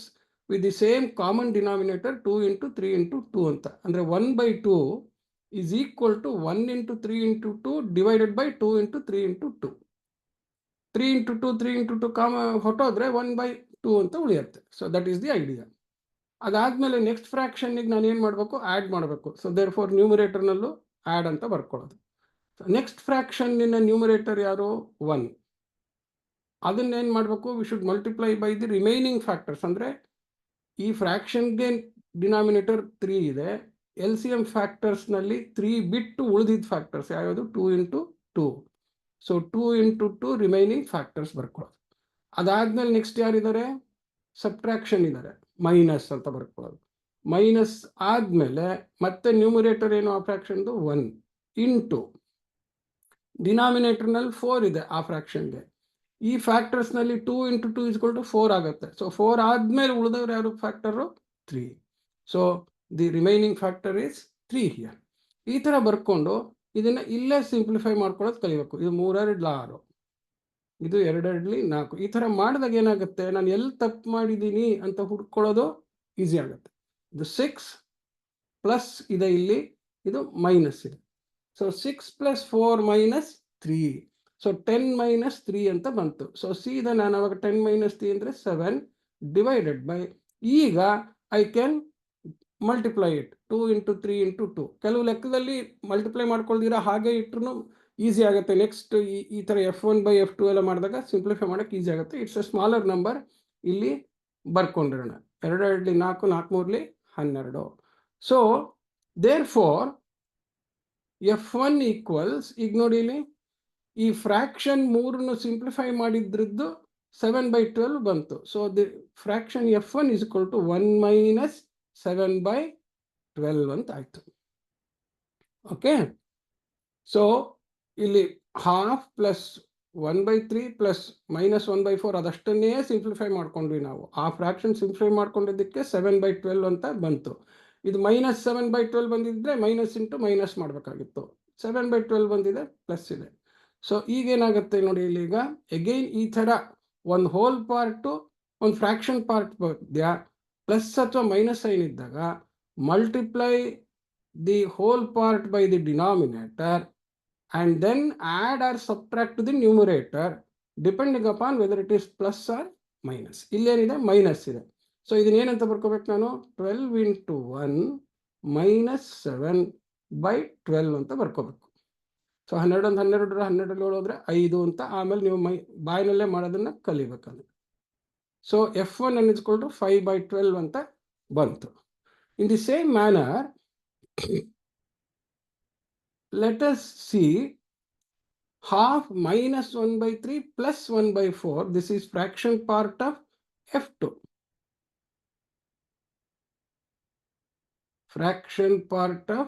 with the same common denominator 2 × 3 × 2 ಅಂತ. ಅಂದರೆ 1/2 is equal to 1 × 3 × 2 divided by 2 × 3 × 2. 3 × 2 3 × 2 ಕಾಮ ಹೊಟ್ಟೋದ್ರೆ 1/2 ಅಂತ ಉಳಿಯುತ್ತೆ. So that is the idea. ಅದಾದಮೇಲೆ ನೆಕ್ಸ್ಟ್ ಫ್ರಾಕ್ಷನ್ನಿಗೆ ನಾನು ಏನು ಮಾಡಬೇಕು, ಆ್ಯಡ್ ಮಾಡಬೇಕು. ಸೊ ದೇರ್ ಫಾರ್ ನ್ಯೂಮರೇಟರ್ನಲ್ಲೂ ಆ್ಯಡ್ ಅಂತ ಬರ್ಕೊಳ್ಳೋದು. ನೆಕ್ಸ್ಟ್ ಫ್ರಾಕ್ಷನ್ನಿನ ನ್ಯೂಮರೇಟರ್ ಯಾರು, 1. ಅದನ್ನೇನು ಮಾಡಬೇಕು, we should multiply by the remaining factors. ಅಂದರೆ ಈ ಫ್ರಾಕ್ಷನ್ಗೆ ಡಿನಾಮಿನೇಟರ್ 3 ಇದೆ. LCM ಫ್ಯಾಕ್ಟರ್ಸ್ನಲ್ಲಿ 3 ಬಿಟ್ಟು ಉಳಿದಿದ್ದ ಫ್ಯಾಕ್ಟರ್ಸ್ ಯಾವ್ಯಾವುದು? 2 into 2. So 2 into 2 remaining factors ಬರ್ಕೊಳ್ಳೋದು. ಅದಾದ್ಮೇಲೆ ನೆಕ್ಸ್ಟ್ ಯಾರಿದ್ದಾರೆ? ಸಬ್ಟ್ರಾಕ್ಷನ್ ಇದ್ದಾರೆ, ಮೈನಸ್ ಅಂತ ಬರ್ಕೊಳ್ಳೋದು. ಮೈನಸ್ ಆದ್ಮೇಲೆ ಮತ್ತೆ ನ್ಯೂಮರೇಟರ್ ಏನು ಆ ಫ್ರಾಕ್ಷನ್ದು? 1 ಇಂಟು ಡಿನಾಮಿನೇಟರ್ನಲ್ಲಿ 4 ಇದೆ ಆ ಫ್ರಾಕ್ಷನ್ಗೆ. ಈ ಫ್ಯಾಕ್ಟರ್ಸ್ನಲ್ಲಿ 2 ಇಂಟು 2 ಇಸ್ ಟು 4 ಆಗುತ್ತೆ. ಸೊ 4 ಆದ್ಮೇಲೆ ಉಳಿದವ್ರು ಯಾರು factor? 3. So the remaining factor is 3 here. ಈ ಥರ ಬರ್ಕೊಂಡು ಇದನ್ನ ಇಲ್ಲೇ ಸಿಂಪ್ಲಿಫೈ ಮಾಡ್ಕೊಳ್ಳೋದು ಕಲಿಬೇಕು. ಇದು 3 6, ಇದು 2 4. ಈ ಥರ ಮಾಡಿದಾಗ ಏನಾಗುತ್ತೆ, ನಾನು ಎಲ್ಲಿ ತಪ್ಪು ಮಾಡಿದ್ದೀನಿ ಅಂತ ಹುಡ್ಕೊಳ್ಳೋದು ಈಸಿ ಆಗುತ್ತೆ. ಇದು 6 ಪ್ಲಸ್ ಇದೆ, ಇಲ್ಲಿ ಇದು ಮೈನಸ್ ಇದೆ. So 6 plus 4 minus 3. So 10 minus 3 ಅಂತ ಬಂತು. ಸೊ ಸೀದಾ ನಾನು ಅವಾಗ 10 ಮೈನಸ್ 3 ಅಂದರೆ 7 ಡಿವೈಡೆಡ್ ಬೈ, ಈಗ I can multiply it 2 into 3 into 2. ಕೆಲವು ಲೆಕ್ಕದಲ್ಲಿ ಮಲ್ಟಿಪ್ಲೈ ಮಾಡ್ಕೊಳ್ದಿರಾ ಹಾಗೆ ಇಟ್ರು ಈಸಿ ಆಗುತ್ತೆ. ನೆಕ್ಸ್ಟ್ ಈ ಥರ F1 ಬೈ F2 ಎಲ್ಲ ಮಾಡಿದಾಗ ಸಿಂಪ್ಲಿಫೈ ಮಾಡೋಕ್ಕೆ ಈಸಿ ಆಗುತ್ತೆ. It's a smaller number. ಇಲ್ಲಿ ಬರ್ಕೊಂಡಿರೋಣ. 2 2 4, 4 3 12. So therefore F1 equals, ಈಗ ನೋಡಿ ಇಲ್ಲಿ ಈ ಫ್ರಾಕ್ಷನ್ 3 ಸಿಂಪ್ಲಿಫೈ ಮಾಡಿದ್ರದ್ದು 7/12 ಬಂತು. So the fraction F1 is equal to 1 minus 7/12 ಅಂತ ಆಯ್ತು. ಓಕೆ, ಸೊ ಇಲ್ಲಿ ಹಾಫ್ ಪ್ಲಸ್ 1/3 ಪ್ಲಸ್ ಮೈನಸ್ 1/4 ಅದಷ್ಟನ್ನೇ ಸಿಂಪ್ಲಿಫೈ ಮಾಡ್ಕೊಂಡ್ವಿ ನಾವು. ಆ ಫ್ರಾಕ್ಷನ್ ಸಿಂಪ್ಲಿಫೈ ಮಾಡ್ಕೊಂಡಿದ್ದಕ್ಕೆ 7/12 ಅಂತ ಬಂತು. ಇದು ಮೈನಸ್ 7/12 ಬಂದಿದ್ರೆ ಮೈನಸ್ ಇಂಟು ಮೈನಸ್ ಮಾಡಬೇಕಾಗಿತ್ತು. 7/12 ಬಂದಿದೆ, ಪ್ಲಸ್ ಇದೆ. ಸೊ ಈಗೇನಾಗುತ್ತೆ ನೋಡಿ, ಇಲ್ಲಿ ಈಗ ಅಗೈನ್ ಈ ಥರ ಒಂದು ಹೋಲ್ ಪಾರ್ಟು ಒಂದು ಫ್ರಾಕ್ಷನ್ ಪಾರ್ಟ್ ಮಧ್ಯ ಪ್ಲಸ್ ಅಥವಾ ಮೈನಸ್ ಸೈನ್ ಇದ್ದಾಗ multiply the whole part by the denominator and then add or subtract to the numerator depending upon whether it is plus or minus. ಇಲ್ಲೇನಿದೆ? ಮೈನಸ್ ಇದೆ. ಸೊ ಇದನ್ನ ಏನಂತ ಬರ್ಕೋಬೇಕು ನಾನು? 12 ಇಂಟು 1 ಮೈನಸ್ 7/12 ಅಂತ ಬರ್ಕೋಬೇಕು. ಸೊ 12 12 12 ಹೋದ್ರೆ 5 ಅಂತ. ಆಮೇಲೆ ನೀವು ಬಾಯಿನಲ್ಲೇ ಮಾಡೋದನ್ನ ಕಲಿಬೇಕಂದ್ರೆ. So F1 is equal to 5/12 ಅಂತ ಬಂತು. In the same manner, let us see half minus 1/3 plus 1/4. This is fraction part of F2. Fraction part of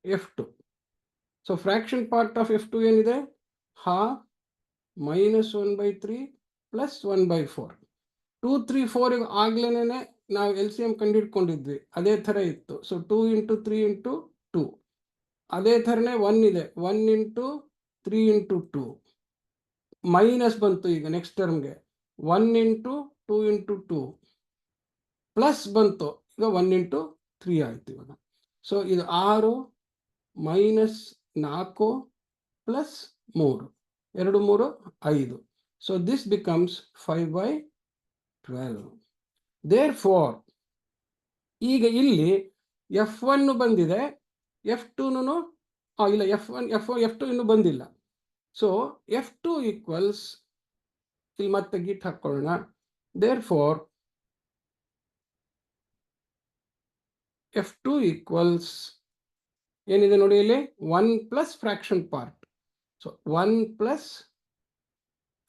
F2. So fraction part of F2 ಏನಿದೆ? half minus 1/3 plus 1/4. 2 3 4 ಆಗ್ಲೇನೆ ನಾವು LCM ಕಂಡುಹಿಡ್ಕೊಂಡಿದ್ವಿ, ಅದೇ ಥರ ಇತ್ತು. So 2 into 3 into 2. ಅದೇ ಥರನೇ 1 ಇದೆ, 1 ಇಂಟು 3 ಇಂಟು 2. ಮೈನಸ್ ಬಂತು ಈಗ ನೆಕ್ಸ್ಟ್ ಟರ್ಮ್ಗೆ 1 ಇಂಟು 2 ಇಂಟು 2. ಪ್ಲಸ್ ಬಂತು, ಈಗ 1 ಇಂಟು 3 ಆಯ್ತು ಇವಾಗ. ಸೊ ಇದು 6 minus 4 plus 3, 2 3 5. So this becomes 5/12. Therefore, ಈಗ ಇಲ್ಲಿ F1 ಬಂದಿದೆ, F2 ಇಲ್ಲ, F2 ಇನ್ನೂ ಬಂದಿಲ್ಲ. ಸೊ F2 ಈಕ್ವಲ್ಸ್, ಇಲ್ಲಿ ಮತ್ತೆ ಗಿಟ್ ಹಾಕೊಳ್ಳೋಣ. Therefore, F2 ಈಕ್ವಲ್ಸ್ ಏನಿದೆ ನೋಡಿ ಇಲ್ಲಿ? 1 plus fraction part. So 1 plus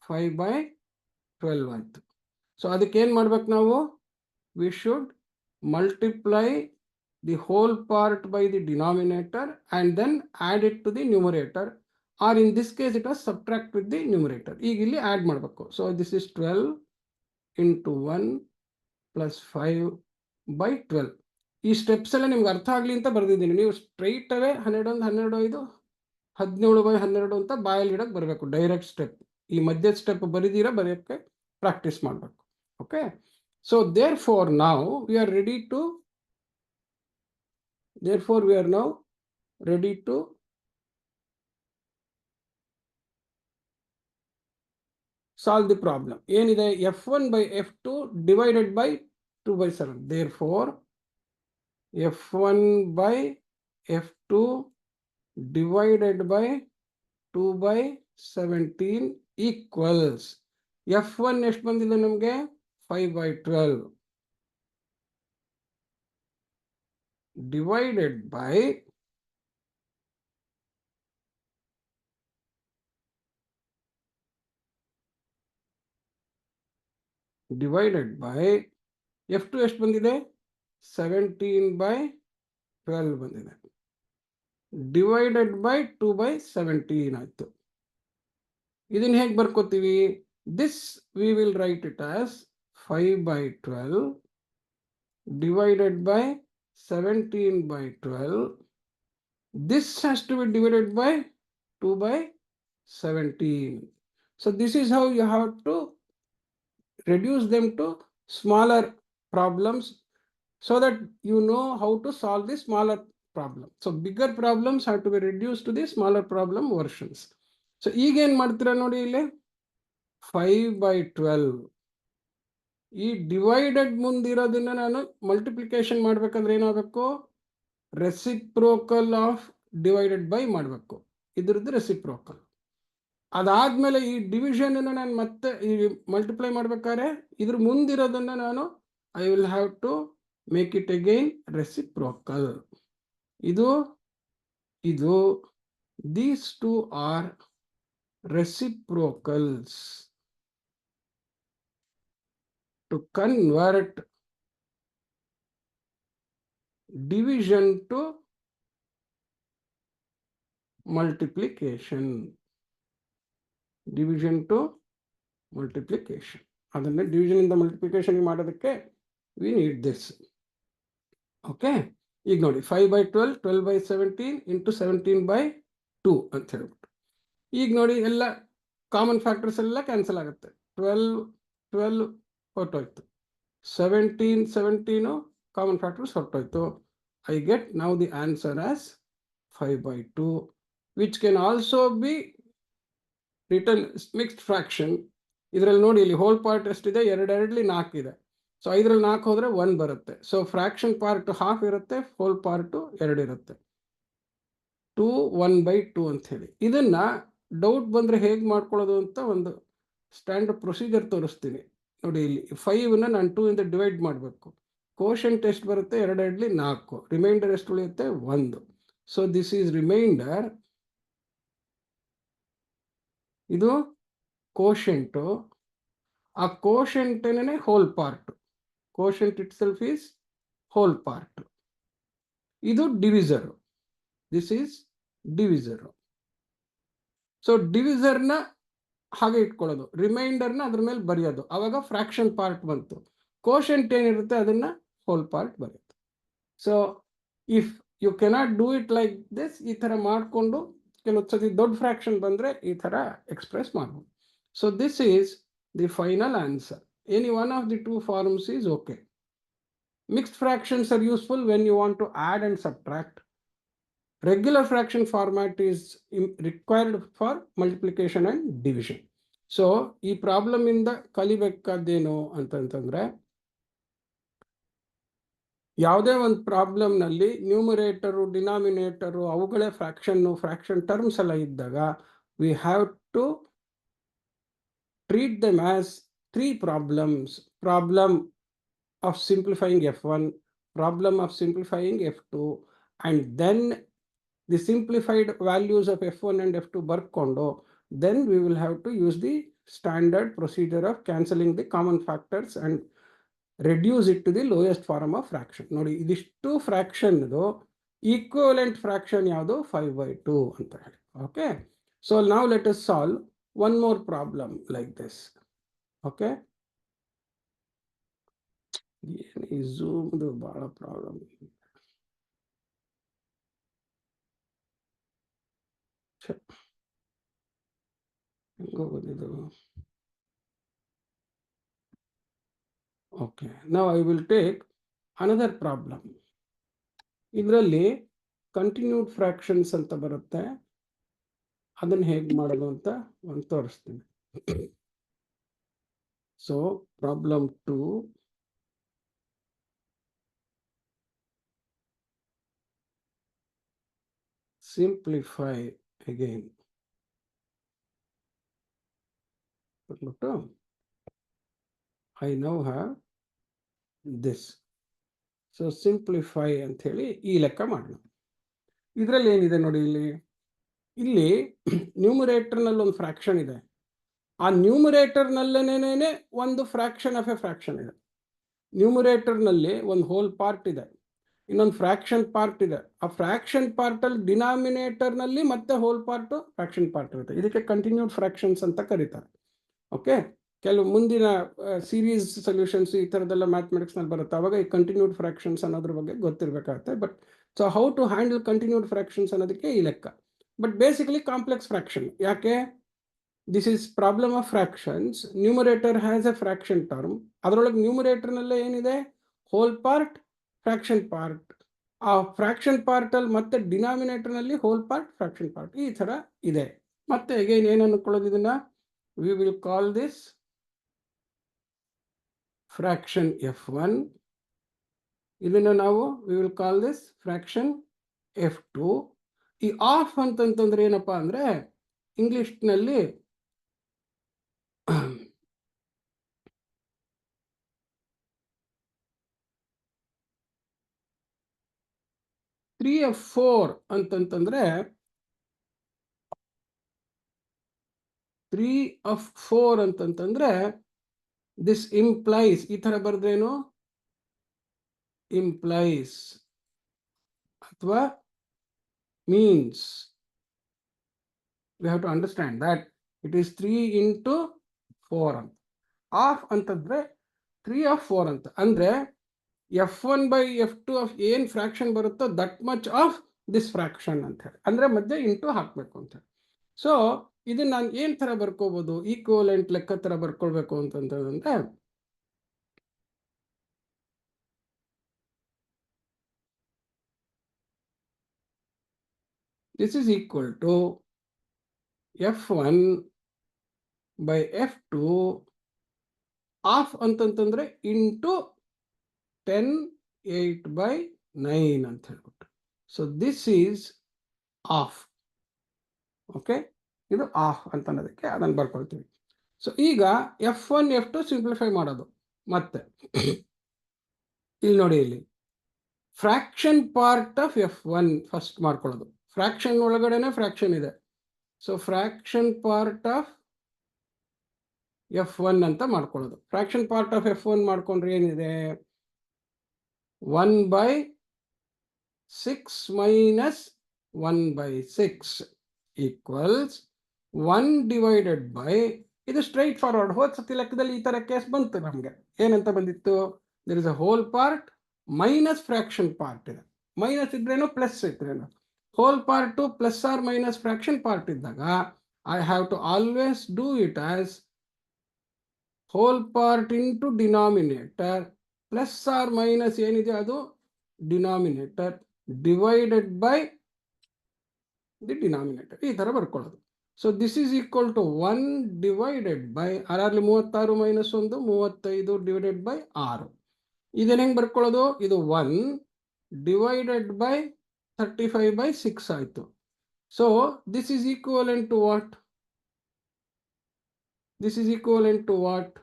5/12 ಆಯ್ತು. ಸೊ ಅದಕ್ಕೆ ಏನು ಮಾಡ್ಬೇಕು ನಾವು? we should multiply the whole part by the denominator and then add it to the numerator, or in this case it was subtract with the numerator. ಈಗ ಇಲ್ಲಿ add ಮಾಡಬೇಕು. So this is 12 into 1 plus 5/12. ಈ ಸ್ಟೆಪ್ಸ್ ಎಲ್ಲ ನಿಮ್ಗೆ ಅರ್ಥ ಆಗಲಿ ಅಂತ ಬರೆದಿದ್ದೀನಿ. ನೀವು ಸ್ಟ್ರೈಟ್ ಅವೇ 11 12 5 17/12 ಅಂತ ಬಾಯಲ್ಲಿ ಇಡಕ್ಕೆ ಬರಬೇಕು. ಡೈರೆಕ್ಟ್ ಸ್ಟೆಪ್, ಈ ಮಧ್ಯದ ಸ್ಟೆಪ್ ಬರೀದಿರಾ ಬರೆಯೋಕ್ಕೆ ಪ್ರಾಕ್ಟೀಸ್ ಮಾಡಬೇಕು. Okay, so therefore now we are ready to solve the problem. ಏನಿದೆ? F1 by F2 divided by 2/7. Therefore F1 by F2 divided by 2/17 equals, F1 ಎಷ್ಟು ಬಂದಿದೆ ನಮಗೆ 5/12 divided by F2 ಎಷ್ಟು ಬಂದಿದೆ 17/12 ಬಂದಿದೆ ಡಿವೈಡೆಡ್ ಬೈ 2/17 ಆಯ್ತು. ಇದನ್ನ ಹೇಗೆ ಬರ್ಕೋತೀವಿ? This we will write it as 5/12 divided by 17/12. This has to be divided by 2/17. So this is how you have to reduce them to smaller problems so that you know how to solve the smaller problem. So bigger problems have to be reduced to the smaller problem versions. So ಈಗೇನು ಮಾಡ್ತೀರಾ ನೋಡಿ ಇಲ್ಲಿ 5/12 ಈ ಡಿವೈಡೆಡ್ ಮುಂದಿರೋದನ್ನ ನಾನು ಮಲ್ಟಿಪ್ಲಿಕೇಶನ್ ಮಾಡ್ಬೇಕಂದ್ರೆ ಏನಾಗಬೇಕು? ರೆಸಿಪ್ರೋಕಲ್ ಆಫ್ ಡಿವೈಡೆಡ್ ಬೈ ಮಾಡಬೇಕು. ಇದ್ರದ್ದು ರೆಸಿಪ್ರೋಕಲ್. ಅದಾದ್ಮೇಲೆ ಈ ಡಿವಿಷನ್ ನಾನು ಮತ್ತೆ ಈ ಮಲ್ಟಿಪ್ಲೈ ಮಾಡ್ಬೇಕಾದ್ರೆ ಇದ್ರ ಮುಂದಿರೋದನ್ನ ನಾನು I will have to make it again reciprocal. ಇದು these two are reciprocals to convert division to multiplication. ಅದನ್ನ ಡಿವಿಷನ್ ಇಂದ ಮಲ್ಟಿಪ್ಲಿಕೇಶನ್ ಮಾಡೋದಕ್ಕೆ we need this. ಓಕೆ, ಈಗ ನೋಡಿ 5/12 12/17 into 17/2 ಅಂತ ಹೇಳ್ಬಿಟ್ಟು ಈಗ ನೋಡಿ ಎಲ್ಲ ಕಾಮನ್ ಫ್ಯಾಕ್ಟರ್ಸ್ ಎಲ್ಲ ಕ್ಯಾನ್ಸಲ್ ಆಗುತ್ತೆ. 12 ಹೊರಟೋಯ್ತು, 17 ಕಾಮನ್ ಫ್ಯಾಕ್ಟರ್ಸ್ ಹೊರಟೋಯ್ತು. I get now the answer as 5/2 which can also be written mixed fraction. ಇದರಲ್ಲಿ ನೋಡಿ ಇಲ್ಲಿ ಹೋಲ್ ಪಾರ್ಟ್ ಎಷ್ಟಿದೆ? 2 4 ಇದೆ. ಸೊ 5ರಲ್ಲಿ 4 ಹೋದ್ರೆ 1 ಬರುತ್ತೆ. ಸೊ ಫ್ರಾಕ್ಷನ್ ಪಾರ್ಟ್ ಹಾಫ್ ಇರುತ್ತೆ, ಹೋಲ್ ಪಾರ್ಟ್ 2 ಇರುತ್ತೆ. 2 1/2 ಅಂತ ಹೇಳಿ. ಇದನ್ನ ಡೌಟ್ ಬಂದರೆ ಹೇಗೆ ಮಾಡ್ಕೊಳ್ಳೋದು ಅಂತ ಒಂದು ಸ್ಟ್ಯಾಂಡರ್ಡ್ ಪ್ರೊಸೀಜರ್ ತೋರಿಸ್ತೀನಿ ನೋಡಿ. ಇಲ್ಲಿ 5ನ ನಾನು 2 ಇಂದ ಡಿವೈಡ್ ಮಾಡಬೇಕು. ಕೋಶಂಟ್ ಎಷ್ಟು ಬರುತ್ತೆ? 2 4. ರಿಮೈಂಡರ್ ಎಷ್ಟು ಉಳಿಯುತ್ತೆ? 1. So this is remainder. ಇದು ಕೋಶಂಟು. ಆ ಕೋಶಂಟೇನೆ whole part. Quotient itself is whole part. ಇದು divisor. This is divisor. So ಡಿವಿಸರ್ನ ಹಾಗೆ ಇಟ್ಕೊಳ್ಳೋದು, ರಿಮೈಂಡರ್ನ ಅದ್ರ ಮೇಲೆ ಬರೆಯೋದು. ಆವಾಗ ಫ್ರಾಕ್ಷನ್ ಪಾರ್ಟ್ ಬಂತು. ಕೋಶಂಟ್ ಏನಿರುತ್ತೆ ಅದನ್ನ ಹೋಲ್ ಪಾರ್ಟ್ ಬರೆಯೋದು. So if you cannot do it like this, ಈ ಥರ ಮಾಡಿಕೊಂಡು ಕೆಲವೊಂದು ಸತಿ ದೊಡ್ಡ ಫ್ರಾಕ್ಷನ್ ಬಂದರೆ ಈ ಥರ ಎಕ್ಸ್ಪ್ರೆಸ್ ಮಾಡ್ಬೋದು. So this is the final answer. Any one of the 2 forms is okay. Mixed fractions are useful when you want to add and subtract. Regular fraction format is required for multiplication and division. So ಈ ಪ್ರಾಬ್ಲಮ್ ಇಂದ ಕಲಿಬೇಕಾದ್ದೇನು ಅಂತಂತಂದ್ರೆ, ಯಾವುದೇ ಒಂದು ಪ್ರಾಬ್ಲಮ್ನಲ್ಲಿ ನ್ಯೂಮರೇಟರು ಡಿನಾಮಿನೇಟರು ಅವುಗಳೇ ಫ್ರಾಕ್ಷನ್ ಟರ್ಮ್ಸ್ ಎಲ್ಲ ಇದ್ದಾಗ we have to treat them as 3 problems. Problem of simplifying F1, problem of simplifying F2, and then the simplified values of F1 and F2 ಬರ್ಕೊಂಡು then we will have to use the standard procedure of cancelling the common factors and reduce it to the lowest form of fraction. ನೋಡಿ, ಇದಿಷ್ಟು ಫ್ರಾಕ್ಷನ್ ಈಕ್ವಲೆಂಟ್ ಫ್ರಾಕ್ಷನ್ ಯಾವುದು? 5/2 ಅಂತ ಹೇಳಿ. Okay, so now let us solve one more problem like this. Okay, ಈ ಝೂಮ್ದು ಬಹಳ problem. Okay, now I will take another problem. ಇದರಲ್ಲಿ ಕಂಟಿನ್ಯೂಡ್ ಫ್ರಾಕ್ಷನ್ಸ್ ಅಂತ ಬರುತ್ತೆ. ಅದನ್ನು ಹೇಗೆ ಮಾಡೋದು ಅಂತ ಒಂದು ತೋರಿಸ್ತೀನಿ. So problem 2, simplify again. I now have this. So simplify ಅಂತ ಹೇಳಿ ಈ ಲೆಕ್ಕ ಮಾಡೋಣ. ಇದರಲ್ಲಿ ಏನಿದೆ ನೋಡಿ, ಇಲ್ಲಿ ನ್ಯೂಮರೇಟರ್ನಲ್ಲಿ ಒಂದು ಫ್ರಾಕ್ಷನ್ ಇದೆ. ಆ ನ್ಯೂಮರೇಟರ್ನಲ್ಲೇನೇನೆ ಒಂದು ಫ್ರಾಕ್ಷನ್ ಆಫ್ ಎ ಫ್ರಾಕ್ಷನ್ ಇದೆ. ನ್ಯೂಮರೇಟರ್ನಲ್ಲಿ ಒಂದು ಹೋಲ್ ಪಾರ್ಟ್ ಇದೆ, ಇನ್ನೊಂದು ಫ್ರಾಕ್ಷನ್ ಪಾರ್ಟ್ ಇದೆ. ಆ ಫ್ರಾಕ್ಷನ್ ಪಾರ್ಟಲ್ಲಿ ಡಿನಾಮಿನೇಟರ್ನಲ್ಲಿ ಮತ್ತೆ ಹೋಲ್ ಪಾರ್ಟು ಫ್ರಾಕ್ಷನ್ ಪಾರ್ಟ್ ಇರುತ್ತೆ. ಇದಕ್ಕೆ ಕಂಟಿನ್ಯೂಡ್ ಫ್ರಾಕ್ಷನ್ಸ್ ಅಂತ ಕರೀತಾರೆ. ಓಕೆ, ಕೆಲವು ಮುಂದಿನ ಸೀರೀಸ್ ಸೊಲ್ಯೂಷನ್ಸ್ ಈ ಥರದ್ದೆಲ್ಲ ಮ್ಯಾಥಮೆಟಿಕ್ಸ್ನಲ್ಲಿ ಬರುತ್ತೆ. ಅವಾಗ ಈ ಕಂಟಿನ್ಯೂಡ್ ಫ್ರಾಕ್ಷನ್ಸ್ ಅನ್ನೋದ್ರ ಬಗ್ಗೆ ಗೊತ್ತಿರಬೇಕಾಗುತ್ತೆ. But so how to handle continued fractions ಅನ್ನೋದಕ್ಕೆ ಈ ಲೆಕ್ಕ. But basically complex fraction. ಯಾಕೆ? This is problem of fractions. Numerator has a fraction term. ಅದರೊಳಗೆ ನ್ಯೂಮರೇಟರ್ನಲ್ಲೇ ಏನಿದೆ? Whole part, fraction part. ಆ ಫ್ರಾಕ್ಷನ್ ಪಾರ್ಟಲ್ಲಿ ಮತ್ತೆ ಡಿನಾಮಿನೇಟರ್ನಲ್ಲಿ ಹೋಲ್ ಪಾರ್ಟ್, ಫ್ರಾಕ್ಷನ್ ಪಾರ್ಟ್, ಈ ಥರ ಇದೆ. ಮತ್ತೆ ಅಗೈನ್ ಏನು ಅನ್ಕೊಳ್ಳೋದು ಇದನ್ನ? We will call this fraction f1. ಇದನ್ನು ನಾವು we will call this fraction f2. ಈ ಆಫ್ ಅಂತಂತಂದ್ರೆ ಏನಪ್ಪಾ ಅಂದ್ರೆ ಇಂಗ್ಲಿಷ್ನಲ್ಲಿ (3f4) ಅಂತಂತಂದ್ರೆ 3f4 ಅಂತಂತಂದ್ರೆ this implies, ಈ ತರ ಬರೆದ್ರೇನು? implies ಅಥವಾ means. we have to understand that it is 3 into 4 ಅಂತ. ಆಫ್ ಅಂತಂದ್ರೆ 3 of 4 ಅಂತ ಅಂದ್ರೆ f1 by f2 ಆಫ್ ಏನ್ ಫ್ರಾಕ್ಷನ್ ಬರುತ್ತೋ that much of this fraction ಅಂತ ಹೇಳಿ, ಅಂದ್ರೆ ಮಧ್ಯೆ ಇಂಟು ಹಾಕ್ಬೇಕು ಅಂತ ಹೇಳಿ. ಸೊ ಇದನ್ನ ನಾನು ಏನ್ ತರ ಬರ್ಕೋಬಹುದು? ಈಕ್ವಲೆಂಟ್ ಲೆಕ್ಕ ತರ ಬರ್ಕೊಳ್ಬೇಕು ಅಂತಂದ್ರೆ this is equal to f1 by f2 of ಅಂತಂತಂದ್ರೆ ಇಂಟು 10 8 by 9 ಅಂತ ಹೇಳ್ಬಿಟ್ಟು. So this is of. Okay, ಇದು ಆಫ್ ಅಂತ ಅನ್ನೋದಕ್ಕೆ ಅದನ್ನು ಬರ್ಕೊಳ್ತೀವಿ. ಸೊ ಈಗ f1 f2 ಸಿಂಪ್ಲಿಫೈ ಮಾಡೋದು. ಮತ್ತೆ ಇಲ್ಲಿ ನೋಡಿ, ಇಲ್ಲಿ fraction part of f1 first ಮಾಡ್ಕೊಳ್ಳೋದು. ಫ್ರಾಕ್ಷನ್ ಒಳಗಡೆನೆ ಫ್ರಾಕ್ಷನ್ ಇದೆ. So fraction part of f1 ಅಂತ ಮಾಡ್ಕೊಳ್ಳೋದು. ಫ್ರಾಕ್ಷನ್ ಪಾರ್ಟ್ ಆಫ್ f1 ಮಾಡ್ಕೊಂಡ್ರೆ ಏನಿದೆ? 1/6 minus 1/6 equals 1 divided by, ಇದು ಸ್ಟ್ರೈಟ್ ಫಾರ್ವರ್ಡ್. ಹೋದ ಸತಿ ಲೆಕ್ಕದಲ್ಲಿ ಈ ತರ ಕೇಸ್ ಬಂತು ನಮ್ಗೆ. ಏನಂತ ಬಂದಿತ್ತು? There is a whole part minus fraction part ಇದೆ. ಮೈನಸ್ ಇದ್ರೇನು ಪ್ಲಸ್ ಇದ್ರೇನು, whole part plus or minus fraction part ಇದ್ದಾಗ I have to always do it as whole part into denominator plus or minus ಏನಿದೆ ಅದು denominator divided by the denominator, ಈ ತರ ಬರ್ಕೊಳ್ಳೋದು. So this is equal to 1 divided by, ಆರಲ್ಲಿ 36 ಮೈನಸ್ 1 35 ಡಿವೈಡೆಡ್ ಬೈ 6. ಇದನ್ನ ಹೆಂಗ್ ಬರ್ಕೊಳ್ಳೋದು? ಇದು 1 ಡಿವೈಡೆಡ್ ಬೈ 35/6 ಆಯ್ತು. So this is equivalent to what? This is equivalent to what?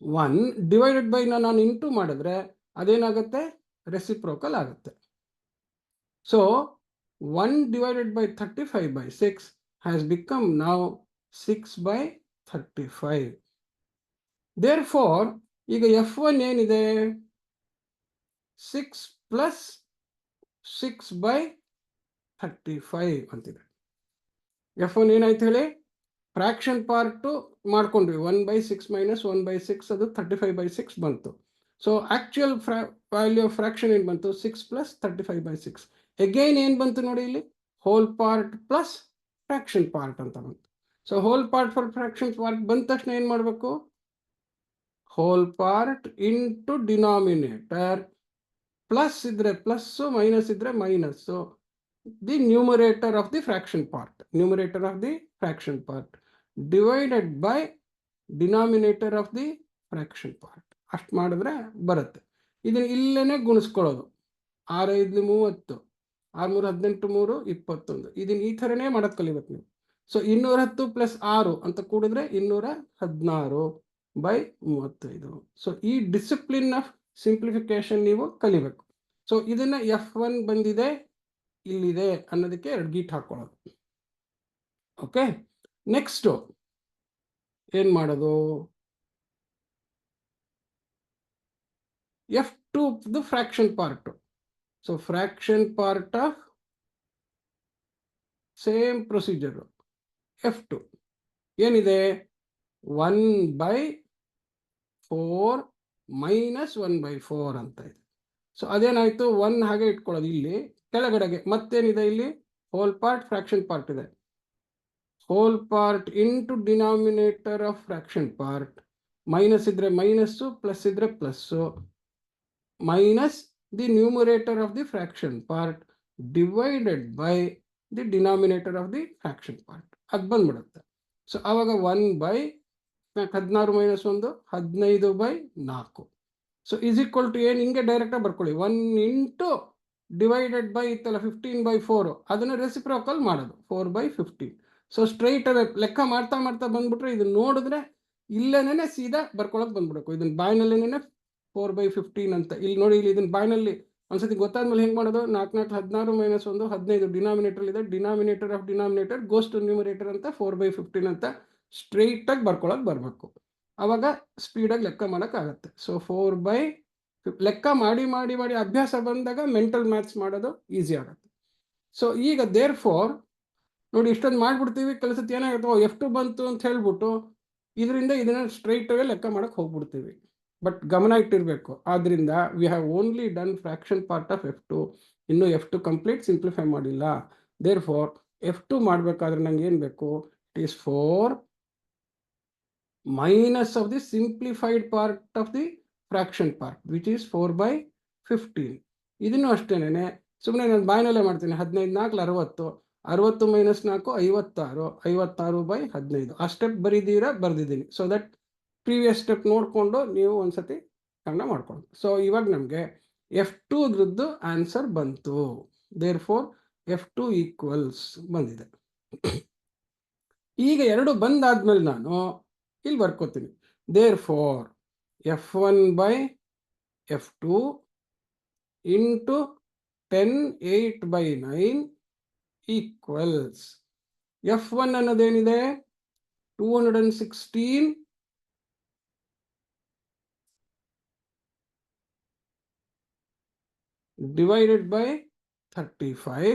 1 divided by ನಾನು ಇಂಟು ಮಾಡಿದ್ರೆ ಅದೇನಾಗುತ್ತೆ? ರೆಸಿಪ್ರೋಕಲ್ ಆಗುತ್ತೆ. So 1 divided by 35/6 has become now 6/35. Therefore, ಈಗ f1 ಏನಿದೆ? 6 plus 6/35 ಅಂತಿದೆ. f1 ಏನಾಯ್ತು ಹೇಳಿ? ಫ್ರಾಕ್ಷನ್ ಪಾರ್ಟ್ ಮಾಡ್ಕೊಂಡ್ವಿ. 1/6 minus 1/6 ಅದು 35/6 ಬಂತು. So actual value of fraction ಏನು ಬಂತು? 6 plus 35/6. ಅಗೈನ್ ಏನು ಬಂತು ನೋಡಿ, ಇಲ್ಲಿ whole part plus fraction part ಅಂತ ಬಂತು. So whole part for fraction part ಬಂದ ತಕ್ಷಣ ಏನು ಮಾಡಬೇಕು? Whole part into denominator, plus ಇದ್ರೆ ಪ್ಲಸ್ಸು, ಮೈನಸ್ ಇದ್ರೆ minus, the numerator of the fraction part, numerator of the fraction part divided by denominator of the fraction part. ಅಷ್ಟು ಮಾಡಿದ್ರೆ ಬರುತ್ತೆ. ಇದನ್ನ ಇಲ್ಲೇನೆ ಗುಣಿಸ್ಕೊಳ್ಳೋದು. 6 5 30, 6 3 18 3 21. ಇದನ್ನ ಈ ಥರನೇ ಮಾಡೋದು ಕಲಿಬೇಕು ನೀವು. ಸೊ 210 + 6 ಅಂತ ಕೂಡಿದ್ರೆ 216. ಬೈ 35. ಸೊ ಈ ಡಿಸಿಪ್ಲಿನ್ ಆಫ್ ಸಿಂಪ್ಲಿಫಿಕೇಶನ್ ನೀವು ಕಲಿಬೇಕು. ಸೊ ಇದನ್ನ F1 ಬಂದಿದೆ, ಇಲ್ಲಿದೆ ಅನ್ನೋದಕ್ಕೆ 2 ಗೀಟ್ ಹಾಕೊಳ್ಳೋದು. ಓಕೆ, ನೆಕ್ಸ್ಟ್ ಏನ್ ಮಾಡೋದು? F2 fraction part. So fraction part of same procedure F2 ಏನಿದೆ? 1/4 ಮೈನಸ್ 1/4 ಅಂತ ಇದೆ. ಸೊ ಅದೇನಾಯ್ತು? 1 ಹಾಗೆ ಇಟ್ಕೊಳ್ಳೋದು. ಇಲ್ಲಿ ಕೆಳಗಡೆಗೆ ಮತ್ತೇನಿದೆ? ಇಲ್ಲಿ ಹೋಲ್ ಪಾರ್ಟ್, ಫ್ರಾಕ್ಷನ್ ಪಾರ್ಟ್ ಇದೆ. Whole part into denominator of fraction part. Minus ಇದ್ರೆ ಮೈನಸ್ಸು, ಪ್ಲಸ್ ಇದ್ರೆ plus, minus the numerator of the fraction part divided by the denominator of the fraction part. ಅದು ಬಂದ್ಬಿಡುತ್ತೆ. ಸೊ ಆವಾಗ 1/16 minus 1 15/4. So is equal to ಏನು? ಹಿಂಗೆ ಡೈರೆಕ್ಟಾಗಿ ಬರ್ಕೊಳ್ಳಿ. 1 ಇಂಟು ಡಿವೈಡೆಡ್ ಬೈ ಇತ್ತಲ್ಲ 15/4, ಅದನ್ನು ರೆಸಿಪ್ರೋಕಲ್ ಮಾಡೋದು 4/15. ಸೊ ಸ್ಟ್ರೈಟ್ ಅವೇ ಲೆಕ್ಕ ಮಾಡ್ತಾ ಮಾಡ್ತಾ ಬಂದ್ಬಿಟ್ರೆ ಇದನ್ನ ನೋಡಿದ್ರೆ ಇಲ್ಲೇನೇ ಸೀದಾ ಬರ್ಕೊಳಕ್ ಬಂದ್ಬಿಡಬೇಕು. ಇದನ್ನ ಬಾಯ್ನಲ್ಲೇನೆ 4/15 ಅಂತ. ಇಲ್ಲಿ ನೋಡಿ, ಇಲ್ಲಿ ಇದನ್ನ ಬಾಯ್ನಲ್ಲಿ ಒಂದ್ಸತಿ ಗೊತ್ತಾದ್ಮೇಲೆ ಹೆಂಗೆ ಮಾಡೋದು? 4 4 16 ಮೈನಸ್ 1 15 ಡಿನಾಮಿನೇಟರ್ ಇದೆ. Denominator of denominator goes to numerator ಅಂತ 4/15 ಅಂತ ಸ್ಟ್ರೈಟ್ ಆಗಿ ಬರ್ಕೊಳಕ್ ಬರಬೇಕು. ಅವಾಗ ಸ್ಪೀಡಾಗಿ ಲೆಕ್ಕ ಮಾಡೋಕ್ಕಾಗತ್ತೆ. ಸೊ 4/, ಲೆಕ್ಕ ಮಾಡಿ ಮಾಡಿ ಮಾಡಿ ಅಭ್ಯಾಸ ಬಂದಾಗ ಮೆಂಟಲ್ ಮ್ಯಾಥ್ಸ್ ಮಾಡೋದು ಈಸಿ ಆಗುತ್ತೆ. ಸೊ ಈಗ ದೇರ್ ಫೋರ್ ನೋಡಿ, ಇಷ್ಟೊಂದು ಮಾಡ್ಬಿಡ್ತೀವಿ. ಕೆಲಸಕ್ಕೆ ಏನಾಗುತ್ತೆ? F2 ಬಂತು ಅಂತ ಹೇಳ್ಬಿಟ್ಟು ಇದರಿಂದ ಇದನ್ನ ಸ್ಟ್ರೈಟ್ ಅವೇ ಲೆಕ್ಕ ಮಾಡಕ್ಕೆ ಹೋಗ್ಬಿಡ್ತೀವಿ. ಬಟ್ ಗಮನ ಇಟ್ಟಿರಬೇಕು. ಆದ್ರಿಂದ we have only done fraction part of F2. ಇನ್ನು F2 ಕಂಪ್ಲೀಟ್ ಸಿಂಪ್ಲಿಫೈ ಮಾಡಿಲ್ಲ. ದೇರ್ ಫೋರ್ F2 ಮಾಡಬೇಕಾದ್ರೆ ನಂಗೆ ಏನು ಬೇಕು? It is 4 minus of the simplified part of the fraction part which is 4/15. ಇದನ್ನು ಅಷ್ಟೇನೆ ಸುಮ್ಮನೆ ನಾನು ಬಾಯ್ನಲ್ಲೇ ಮಾಡ್ತೀನಿ. 15 4 60, 60 ಮೈನಸ್ 4 56, 56/15. ಆ ಸ್ಟೆಪ್ ಬರೆದಿದ್ದೀನಿ. ಸೊ ದಟ್ ಪ್ರೀವಿಯಸ್ ಸ್ಟೆಪ್ ನೋಡಿಕೊಂಡು ನೀವು ಒಂದ್ಸತಿ ಕನ್ನಡ ಮಾಡ್ಕೊಂಡು. ಸೊ ಇವಾಗ ನಮಗೆ F2 ಆನ್ಸರ್ ಬಂತು. ದೇರ್ ಫೋರ್ F2 ಈಕ್ವಲ್ಸ್ ಬಂದಿದೆ. ಈಗ 2 ಬಂದಾದ್ಮೇಲೆ ನಾನು ಇಲ್ಲಿ ಬರ್ಕೋತೀನಿ. Therefore F1/F2 into 10 8/9 equals F1 ಅನ್ನೋದೇನಿದೆ? 216 ಡಿವೈಡೆಡ್ ಬೈ 35.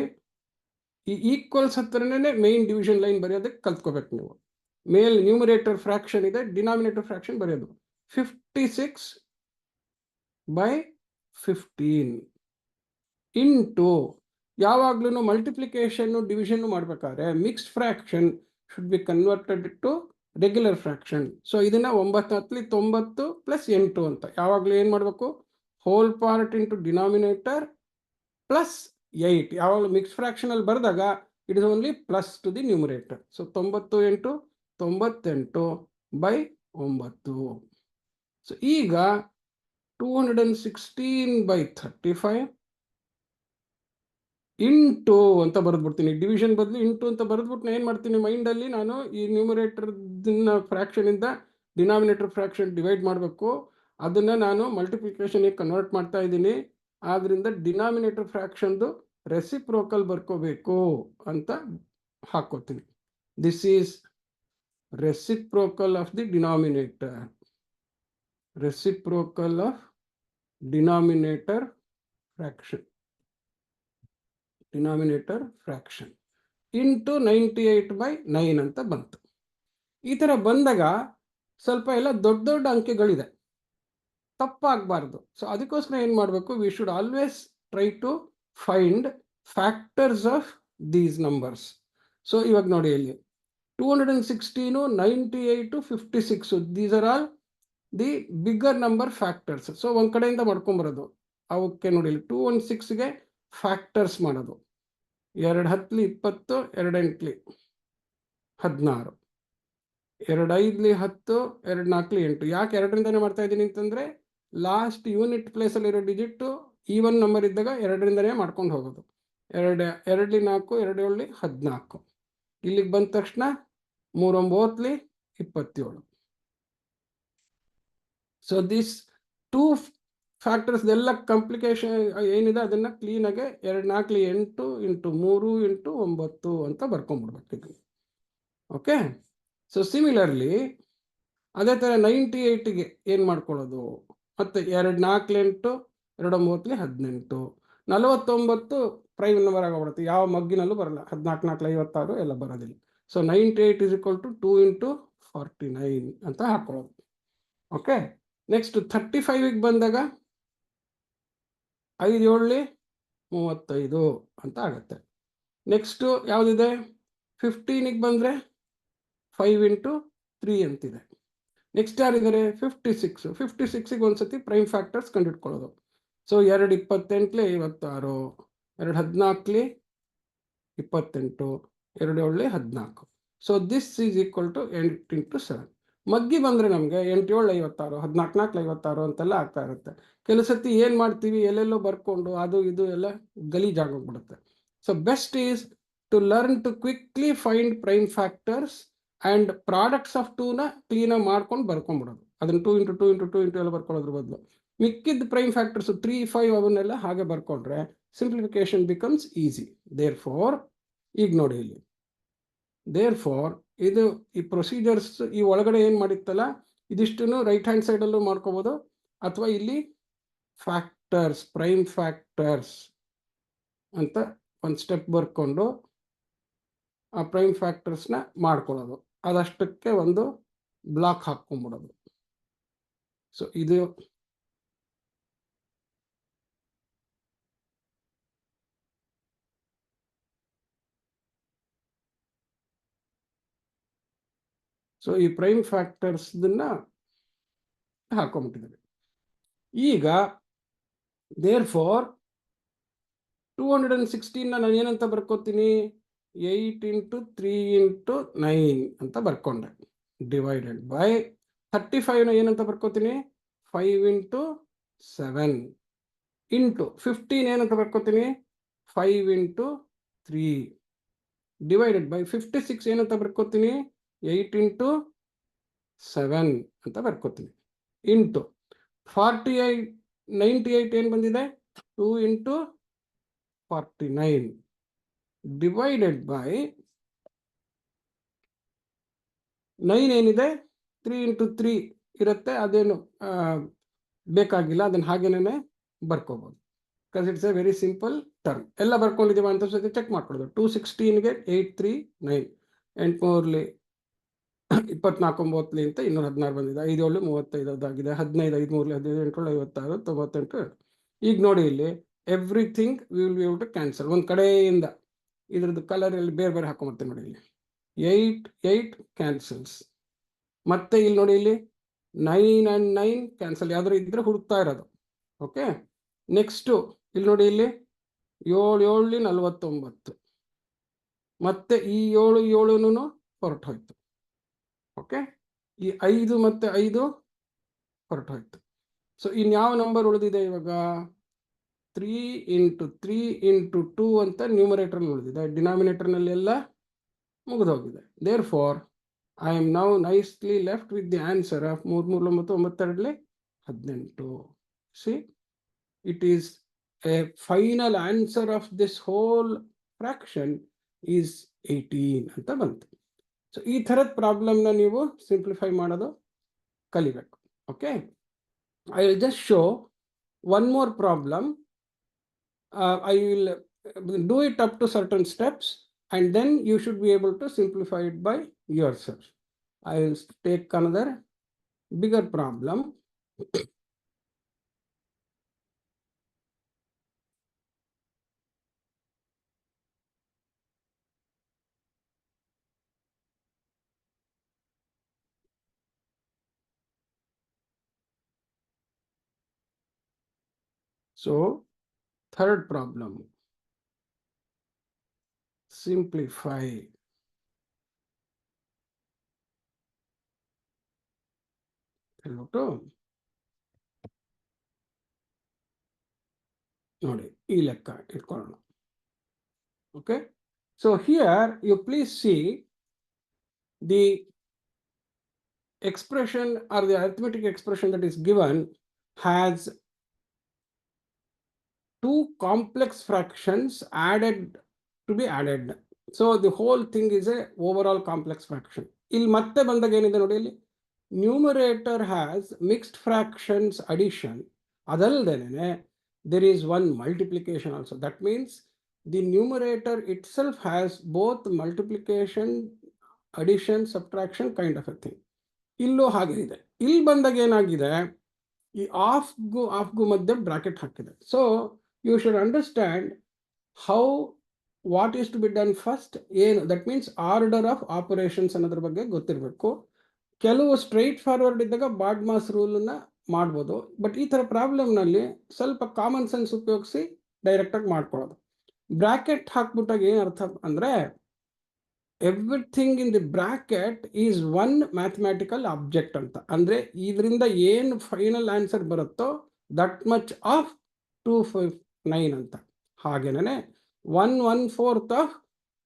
ಈ ಈಕ್ವಲ್ಸ್ ಹತ್ರನೇ ಮೇನ್ ಡಿವಿಷನ್ ಲೈನ್ ಬರೆಯೋದಕ್ಕೆ ಕಲ್ತ್ಕೋಬೇಕು ನೀವು. ಮೇಲ್ ನ್ಯೂಮರೇಟರ್ ಫ್ರಾಕ್ಷನ್ ಇದೆ, ಡಿನಾಮಿನೇಟರ್ ಫ್ರಾಕ್ಷನ್ ಬರೆಯೋದು 56/15 ಇಂಟು ಯಾವಾಗ್ಲೂ ಮಲ್ಟಿಪ್ಲಿಕೇಶನ್ ಡಿವಿಷನ್ ಮಾಡಬೇಕಾದ್ರೆ mixed fraction should be converted to regular fraction. So ಇದನ್ನ 9 × 90 + 8 ಅಂತ ಯಾವಾಗಲೂ ಏನು ಮಾಡಬೇಕು? Whole part into denominator plus 8. ಯಾವಾಗಲೂ ಮಿಕ್ಸ್ ಫ್ರಾಕ್ಷನ್ ಅಲ್ಲಿ ಬರೆದಾಗ it is only plus to the numerator. So 90 × 98/9. So ಈಗ 216/35 ಇಂಟು ಅಂತ ಬರೆದ್ಬಿಡ್ತೀನಿ. ಡಿವಿಷನ್ ಬದಲು ಇಂಟು ಅಂತ ಬರೆದ್ಬಿಟ್ಟು ನಾನು ಏನು ಮಾಡ್ತೀನಿ? ಮೈಂಡಲ್ಲಿ ನಾನು ಈ ನ್ಯೂಮರೇಟರ್ ಫ್ರಾಕ್ಷನ್ ಇಂದ ಡಿನಾಮಿನೇಟರ್ ಫ್ರಾಕ್ಷನ್ ಡಿವೈಡ್ ಮಾಡಬೇಕು. ಅದನ್ನ ನಾನು ಮಲ್ಟಿಪ್ಲಿಕೇಶನ್ಗೆ ಕನ್ವರ್ಟ್ ಮಾಡ್ತಾ ಇದ್ದೀನಿ. ಆದ್ರಿಂದ ಡಿನಾಮಿನೇಟರ್ ಫ್ರಾಕ್ಷನ್ದು ರೆಸಿಪ್ರೋಕಲ್ ಬರ್ಕೋಬೇಕು ಅಂತ ಹಾಕೋತೀನಿ. This is reciprocal of the denominator. Reciprocal of denominator fraction. Denominator fraction into 98/9 ಅಂತ ಬಂತು. ಈ ಥರ ಬಂದಾಗ ಸ್ವಲ್ಪ ಎಲ್ಲ ದೊಡ್ಡ ದೊಡ್ಡ ಅಂಕೆಗಳಿದೆ, ತಪ್ಪಾಗಬಾರ್ದು. ಸೊ ಅದಕ್ಕೋಸ್ಕರ ಏನು ಮಾಡಬೇಕು? We should always try to find factors of these numbers. So ಇವಾಗ ನೋಡಿ, ಇಲ್ಲಿ 216, 98, 56. These are all the bigger number factors. So ಒಂದು ಕಡೆಯಿಂದ ಮಾಡ್ಕೊಂಬರೋದು. ಅವಕ್ಕೆ ನೋಡಿ, 216ಗೆ ಫ್ಯಾಕ್ಟರ್ಸ್ ಮಾಡೋದು. 2 10 20, 2 8 16, 2 5 10, 2 4 8. ಯಾಕೆ 2ರಿಂದನೇ ಮಾಡ್ತಾ ಇದ್ದೀನಿ ಅಂತಂದರೆ, last unit ಪ್ಲೇಸಲ್ಲಿರೋ digit even number ಇದ್ದಾಗ 2ರಿಂದನೇ ಮಾಡ್ಕೊಂಡು ಹೋಗೋದು. 2 2 4, 2 7 14. ಇಲ್ಲಿಗೆ ಬಂದ ತಕ್ಷಣ 3 9 27. ಸೊ ದಿಸ್ ಟೂ ಫ್ಯಾಕ್ಟರ್ಸ್ ಎಲ್ಲ ಕಾಂಪ್ಲಿಕೇಶನ್ ಏನಿದೆ ಅದನ್ನು ಕ್ಲೀನಾಗೆ 2 4 8 ಇಂಟು 3 ಇಂಟು 9 ಅಂತ ಬರ್ಕೊಂಡ್ಬಿಡ್ಬೇಕು. ಓಕೆ, ಸೊ ಸಿಮಿಲರ್ಲಿ ಅದೇ ಥರ 98ಗೆ ಏನು ಮಾಡ್ಕೊಳ್ಳೋದು, ಮತ್ತು 2 4 8 2 9 18 49 ಪ್ರೈಮ್ ನಂಬರ್ ಆಗೋಗ್ಬಿಡುತ್ತೆ, ಯಾವ ಮಗ್ಗಿನಲ್ಲೂ ಬರಲ್ಲ, 14 4 56 ಎಲ್ಲ ಬರೋದಿಲ್ಲ. So 98 is equal to 2 into 49 ಅಂತ ಹಾಕೊಳ್ಳೋದು. ಓಕೆ, ನೆಕ್ಸ್ಟ್ 35ಗೆ ಬಂದಾಗ 5 7 35 ಅಂತ ಆಗುತ್ತೆ. ನೆಕ್ಸ್ಟು ಯಾವುದಿದೆ, 15ಗೆ ಬಂದರೆ 5 into 3 ಅಂತಿದೆ. ನೆಕ್ಸ್ಟ್ ಯಾರಿದ್ದಾರೆ, 56ಗೆ ಒಂದ್ಸತಿ ಪ್ರೈಮ್ ಫ್ಯಾಕ್ಟರ್ಸ್ ಕಂಡುಹಿಡ್ಕೊಳ್ಳೋದು. So 2 28 56, 2 14 28, 2 7 14. So this is equal to 8 into 7. ಮಗ್ಗಿ ಬಂದರೆ ನಮಗೆ 8 7 56, 14 4 56 ಅಂತೆಲ್ಲ ಆಗ್ತಾ ಇರುತ್ತೆ. ಕೆಲವು ಸತಿ ಏನು ಮಾಡ್ತೀವಿ, ಎಲ್ಲೆಲ್ಲೋ ಬರ್ಕೊಂಡು ಅದು ಇದು ಎಲ್ಲ ಗಲೀಜಾಗೋಗ್ಬಿಡುತ್ತೆ. So best is to learn to quickly find prime factors and products of 2ನ ಕ್ಲೀನಾಗಿ ಮಾಡ್ಕೊಂಡು ಬರ್ಕೊಂಡ್ಬಿಡೋದು. ಅದನ್ನು 2 into 2 into 2 into ಎಲ್ಲ ಬರ್ಕೊಳ್ಳೋದ್ರ ಬದಲು ಮಿಕ್ಕಿದ ಪ್ರೈಮ್ ಫ್ಯಾಕ್ಟರ್ಸು 3 5 ಅವನ್ನೆಲ್ಲ ಹಾಗೆ ಬರ್ಕೊಂಡ್ರೆ ಸಿಂಪ್ಲಿಫಿಕೇಶನ್ ಬಿಕಮ್ಸ್ ಈಸಿ. ದೇರ್ಫೋರ್ ಈಗ ನೋಡಿ ಇಲ್ಲಿ, ದೇರ್ಫೋರ್ ಇದು ಈ ಪ್ರೊಸೀಜರ್ಸ್ ಈ ಒಳಗಡೆ ಏನು ಮಾಡಿತ್ತಲ್ಲ ಇದಿಷ್ಟನ್ನು ರೈಟ್ ಹ್ಯಾಂಡ್ ಸೈಡಲ್ಲೂ ಮಾಡ್ಕೋಬೋದು, ಅಥವಾ ಇಲ್ಲಿ ಫ್ಯಾಕ್ಟರ್ಸ್ ಪ್ರೈಮ್ ಫ್ಯಾಕ್ಟರ್ಸ್ ಅಂತ ಒಂದು ಸ್ಟೆಪ್ ಬರ್ಕೊಂಡು ಆ ಪ್ರೈಮ್ ಫ್ಯಾಕ್ಟರ್ಸ್ನ ಮಾಡ್ಕೊಳ್ಳೋದು, ಅದಷ್ಟಕ್ಕೆ ಒಂದು ಬ್ಲಾಕ್ ಹಾಕ್ಕೊಂಡ್ಬಿಡೋದು. ಸೊ ಇದು ಸೊ ಈ ಪ್ರೈಮ್ ಫ್ಯಾಕ್ಟರ್ಸ್ದನ್ನ ಹಾಕೊಂಡ್ಬಿಟ್ಟಿದ್ದಾರೆ. ಈಗ ದೇರ್ಫೋರ್ 216ನ ನಾನು ಏನಂತ ಬರ್ಕೋತೀನಿ, 8 into 3 into 9 ಅಂತ ಬರ್ಕೊಂಡೆ. ಡಿವೈಡೆಡ್ ಬೈ 35ನ ಏನಂತ ಬರ್ಕೋತೀನಿ, 5 into 7 ಇಂಟು 15 ಏನಂತ ಬರ್ಕೋತೀನಿ, 5 into 3 ಡಿವೈಡೆಡ್ ಬೈ 56 ಏನಂತ ಬರ್ಕೋತೀನಿ, 8 into 7 ಅಂತ ಬರ್ಕೋತೀನಿ ಇಂಟು 98 ಏನು ಬಂದಿದೆ, 2 into 49 ಡಿವೈಡೆಡ್ ಬೈ 9 ಏನಿದೆ 3 into 3 ಇರುತ್ತೆ, ಅದೇನು ಬೇಕಾಗಿಲ್ಲ, ಅದನ್ನು ಹಾಗೇನೆ ಬರ್ಕೋಬೋದು. Because it's a very simple term. ಎಲ್ಲ ಬರ್ಕೊಂಡಿದ್ದೀವಿ ಅಂತ ಸತಿ ಚೆಕ್ ಮಾಡ್ಕೊಳ್ಳೋದು. 216ಗೆ 8 3 9, 8 3 24 ಅಂತ 216 ಬಂದಿದೆ, 5 7 35 ಆಗಿದೆ, 15 5 3 15 8 56 98. ಈಗ ನೋಡಿ ಇಲ್ಲಿ everything will be able to cancel. ಒಂದು ಕಡೆಯಿಂದ ಇದ್ರದ್ದು ಕಲರಲ್ಲಿ ಬೇರೆ ಬೇರೆ ಹಾಕೊಂಬರ್ತೇನೆ ನೋಡಿ, ಇಲ್ಲಿ 8 8 ಕ್ಯಾನ್ಸಲ್ಸ್, ಮತ್ತೆ ಇಲ್ಲಿ ನೋಡಿ ಇಲ್ಲಿ 9 and 9 ಕ್ಯಾನ್ಸಲ್, ಯಾವ್ದಾರು ಇದ್ರೆ ಹುಡುಕ್ತಾ ಇರೋದು. ಓಕೆ, ನೆಕ್ಸ್ಟು ಇಲ್ಲಿ ನೋಡಿ ಇಲ್ಲಿ 7 7 49, ಮತ್ತೆ ಈ 7 7 ಹೊರಟು ಹೋಯ್ತು. ಓಕೆ, ಈ 5 ಮತ್ತು 5 ಹೊರಟು ಹೋಯ್ತು. ಸೊ ಇನ್ಯಾವ ನಂಬರ್ ಉಳಿದಿದೆ ಇವಾಗ, 3 into 3 into 2 ಅಂತ ನ್ಯೂಮರೇಟರ್ನಲ್ಲಿ ಉಳಿದಿದೆ, ಡಿನಾಮಿನೇಟರ್ನಲ್ಲಿ ಎಲ್ಲ ಮುಗಿದೋಗಿದೆ. Therefore I am now nicely left with the answer of 3 3 9 18. See, it is a final answer of this whole fraction is 18 ಅಂತ ಬಂತು. ಸೊ ಈ ಥರದ ಪ್ರಾಬ್ಲಮ್ನ ನೀವು ಸಿಂಪ್ಲಿಫೈ ಮಾಡೋದು ಕಲಿಬೇಕು. Okay, I will just show one more problem. I will do it up to certain steps and then you should be able to simplify it by yourself. I will take another bigger problem. So third problem, simplify. ನೋಡಿ ಈ ಲೆಕ್ಕ ಇಟ್ಕೊಳ್ಳೋಣ. Okay, so here you please see the expression or the arithmetic expression that is given has two complex fractions added to be added. So the whole thing is a overall complex fraction. ಇಲ್ಲಿ ಮತ್ತೆ ಬಂದಾಗ ಏನಿದೆ ನೋಡಿ, ಇಲ್ಲಿ numerator has mixed fractions addition. ಅದಲ್ಲದೇನೆ there is one multiplication also. That means the numerator itself has both multiplication, addition, subtraction kind of a thing. ಇಲ್ಲೂ ಹಾಗೆ ಇದೆ. ಇಲ್ಲಿ ಬಂದಾಗ ಏನಾಗಿದೆ, ಈ ಆಫ್ಗೂ ಮಧ್ಯೆ ಬ್ರಾಕೆಟ್ ಹಾಕಿದೆ. So you should understand how what is to be done first ಏನು, that means order of operations ಅನ್ನೋದ್ರ ಬಗ್ಗೆ ಗೊತ್ತಿರಬೇಕು. ಕೆಲವು ಸ್ಟ್ರೈಟ್ ಫಾರ್ವರ್ಡ್ ಇದ್ದಾಗ ಬಾಡ್ಮಾಸ್ ರೂಲನ್ನ ಮಾಡ್ಬೋದು, ಬಟ್ ಈ ಥರ ಪ್ರಾಬ್ಲಮ್ನಲ್ಲಿ ಸ್ವಲ್ಪ ಕಾಮನ್ ಸೆನ್ಸ್ ಉಪಯೋಗಿಸಿ ಡೈರೆಕ್ಟಾಗಿ ಮಾಡ್ಕೊಳ್ಳೋದು. ಬ್ರಾಕೆಟ್ ಹಾಕ್ಬಿಟ್ಟಾಗ ಏನು ಅರ್ಥ ಅಂದರೆ, everything in the bracket is one mathematical object ಅಂತ. ಅಂದರೆ ಇದರಿಂದ ಏನು ಫೈನಲ್ ಆನ್ಸರ್ ಬರುತ್ತೋ ದಟ್ ಮಚ್ ಆಫ್ 259 ಅಂತ. ಹಾಗೇನೆ 1/4 of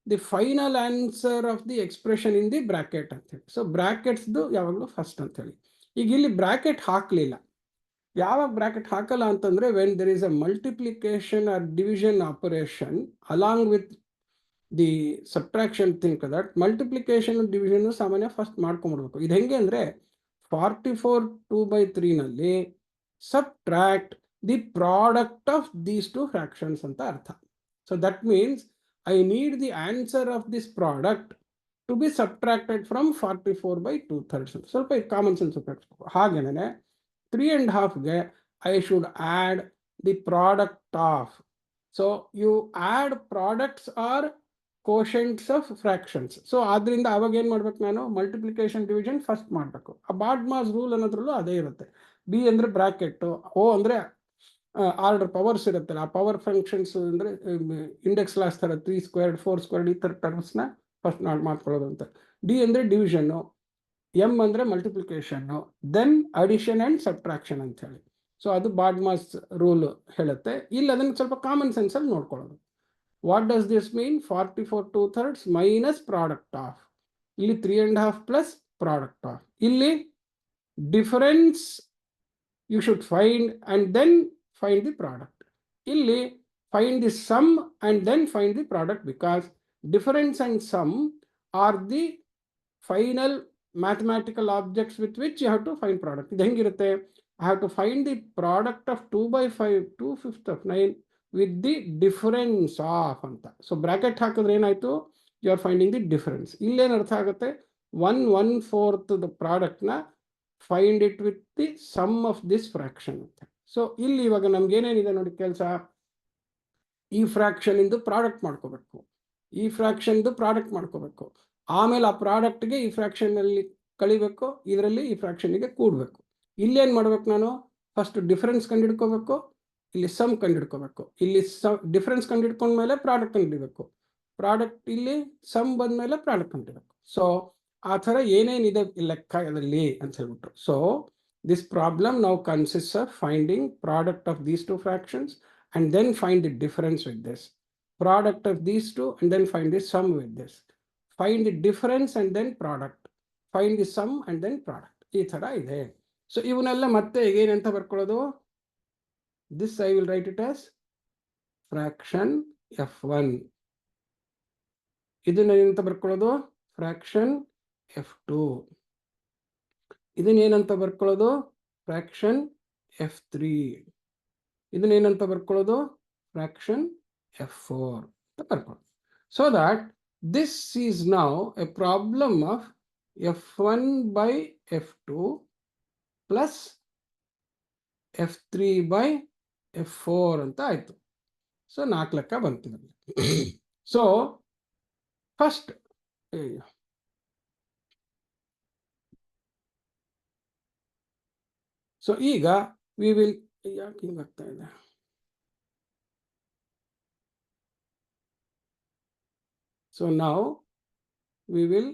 the final answer of the expression in the bracket ಅಂತ ಹೇಳಿ. ಸೊ ಬ್ರಾಕೆಟ್ಸ್ದು ಯಾವಾಗಲೂ ಫಸ್ಟ್ ಅಂತ ಹೇಳಿ. ಈಗ ಇಲ್ಲಿ ಬ್ರಾಕೆಟ್ ಹಾಕಲಿಲ್ಲ. ಯಾವಾಗ ಬ್ರಾಕೆಟ್ ಹಾಕಲ್ಲ ಅಂತಂದರೆ, when there is a multiplication or division operation along with the subtraction think that multiplication division ಸಾಮಾನ್ಯ ಫಸ್ಟ್ ಮಾಡ್ಕೊಂಡ್ಬಿಡ್ಬೇಕು. ಇದು ಹೆಂಗೆ ಅಂದರೆ 44 2/3ನಲ್ಲಿ subtract the product of these two fractions ಅಂತ ಅರ್ಥ. So that means I need the answer of this product to be subtracted from 44/2/3. ಸ್ವಲ್ಪ ಕಾಮನ್ ಸೆನ್ಸ್ ಉಪಯೋಗಿಸ್ಬೇಕು. ಹಾಗೇನೆ 3.5ಗೆ I should add the product of. So you add products or ಕೋಶೆಂಟ್ಸ್ of fractions. So ಆದ್ದರಿಂದ ಅವಾಗ ಏನು ಮಾಡ್ಬೇಕು, ನಾನು ಮಲ್ಟಿಪ್ಲಿಕೇಶನ್ ಡಿವಿಷನ್ ಫಸ್ಟ್ ಮಾಡಬೇಕು. ಆ ಬಾಡ್ಮಾಸ್ ರೂಲ್ ಅನ್ನೋದ್ರಲ್ಲೂ ಅದೇ ಇರುತ್ತೆ. ಬಿ ಅಂದರೆ ಬ್ರಾಕೆಟ್ಟು, ಓ ಅಂದರೆ ಆರ್ಡರ್ ಪವರ್ಸ್ ಇರುತ್ತಲ್ಲ, ಆ ಪವರ್ ಫಂಕ್ಷನ್ಸ್ ಅಂದರೆ ಇಂಡೆಕ್ಸ್ ಲಾಸ್ ಥರ 3² 4² ಈ ಥರ ಟರ್ಮ್ಸ್ನ ಫಸ್ಟ್ ಮಾಡ್ಕೊಳ್ಳೋದು ಅಂತ. ಡಿ ಅಂದರೆ ಡಿವಿಷನ್ನು, ಎಮ್ ಅಂದರೆ ಮಲ್ಟಿಪ್ಲಿಕೇಶನ್ನು, ದೆನ್ ಅಡಿಷನ್ ಆ್ಯಂಡ್ ಸಬ್ಟ್ರಾಕ್ಷನ್ ಅಂತ ಹೇಳಿ. ಸೊ ಅದು ಬಾಡ್ಮಾಸ್ ರೂಲ್ ಹೇಳುತ್ತೆ. ಇಲ್ಲಿ ಅದನ್ನು ಸ್ವಲ್ಪ ಕಾಮನ್ ಸೆನ್ಸಲ್ಲಿ ನೋಡ್ಕೊಳ್ಳೋದು. What does this mean? 44 2/3 minus product of. ಇಲ್ಲಿ 3.5 ಪ್ಲಸ್ ಪ್ರಾಡಕ್ಟ್ ಆಫ್. ಇಲ್ಲಿ difference you should find and then find the product. ಇಲ್ಲಿ find the sum and then find the product, because difference and sum are the final mathematical objects with which you have to find product. ಇದು ಹೆಂಗಿರುತ್ತೆ, I have to find the product of 2/5 2/5 of 9 with the difference of ಅಂತ. ಸೊ ಬ್ರಾಕೆಟ್ ಹಾಕಿದ್ರೆ ಏನಾಯಿತು, you are finding the difference. ಇಲ್ಲೇನು ಅರ್ಥ ಆಗುತ್ತೆ, 1/4 ದ ಪ್ರಾಡಕ್ಟ್ನ find it with the sum of this fraction ಅಂತ. ಸೊ ಇಲ್ಲಿ ಇವಾಗ ನಮ್ಗೆ ಏನೇನಿದೆ ನೋಡಿ ಕೆಲಸ, ಈ ಫ್ರಾಕ್ಷನ್ ಇಂದು ಪ್ರಾಡಕ್ಟ್ ಮಾಡ್ಕೋಬೇಕು, ಈ ಫ್ರಾಕ್ಷನ್ದು ಪ್ರಾಡಕ್ಟ್ ಮಾಡ್ಕೋಬೇಕು, ಆಮೇಲೆ ಆ ಪ್ರಾಡಕ್ಟ್ಗೆ ಈ ಫ್ರಾಕ್ಷನಲ್ಲಿ ಕಳಿಬೇಕು, ಇದರಲ್ಲಿ ಈ ಫ್ರಾಕ್ಷನ್ಗೆ ಕೂಡಬೇಕು. ಇಲ್ಲೇನು ಮಾಡ್ಬೇಕು, ನಾನು ಫಸ್ಟ್ ಡಿಫರೆನ್ಸ್ ಕಂಡುಹಿಡ್ಕೋಬೇಕು, ಇಲ್ಲಿ ಸಮ್ ಕಂಡುಹಿಡ್ಕೋಬೇಕು. ಇಲ್ಲಿ ಡಿಫರೆನ್ಸ್ ಕಂಡುಹಿಡ್ಕೊಂಡ್ಮೇಲೆ ಪ್ರಾಡಕ್ಟ್ ಕಂಡುಹಿಡಬೇಕು, ಪ್ರಾಡಕ್ಟ್ ಇಲ್ಲಿ ಸಮ್ ಬಂದಮೇಲೆ ಪ್ರಾಡಕ್ಟ್ ಕಂಡುಹಿಡಬೇಕು. ಸೊ ಆ ಥರ ಏನೇನಿದೆ ಲೆಕ್ಕ ಅದರಲ್ಲಿ ಅಂತ ಹೇಳ್ಬಿಟ್ರು. So this problem now consist of finding product of these two fractions and then find the difference with this, product of these two and then find the sum with this, find the difference and then product, find the sum and then product. ಈ ಥರ ಇದೆ. ಸೊ ಇವನ್ನೆಲ್ಲ ಮತ್ತೆ ಏನಂತ ಬರ್ಕೊಳ್ಳೋದು, this I will write it as fraction f1. ಇದನ್ನ ಏನಂತ ಬರ್ಕೊಳ್ಳೋದು, ಫ್ರಾಕ್ಷನ್ f2. ಇದನ್ನೇನಂತ ಬರ್ಕೊಳ್ಳೋದು, ಫ್ರಾಕ್ಷನ್ f3. ಇದನ್ನೇನಂತ ಬರ್ಕೊಳ್ಳೋದು, ಫ್ರಾಕ್ಷನ್ f4 ಅಂತ ಬರ್ಕೊಳ್ಳೋದು. So that this is now a problem of f1/f2 plus f3/f4 ಅಂತ ಆಯಿತು. ಸೊ 4 ಲೆಕ್ಕ ಬಂತು. ಸೊ ಫಸ್ಟ್ ಸೊ ಈಗ ವಿ ವಿಲ್, ಯಾಕೆ ಹಿಂಗಾಗ್ತಾ ಇದೆ, so now we will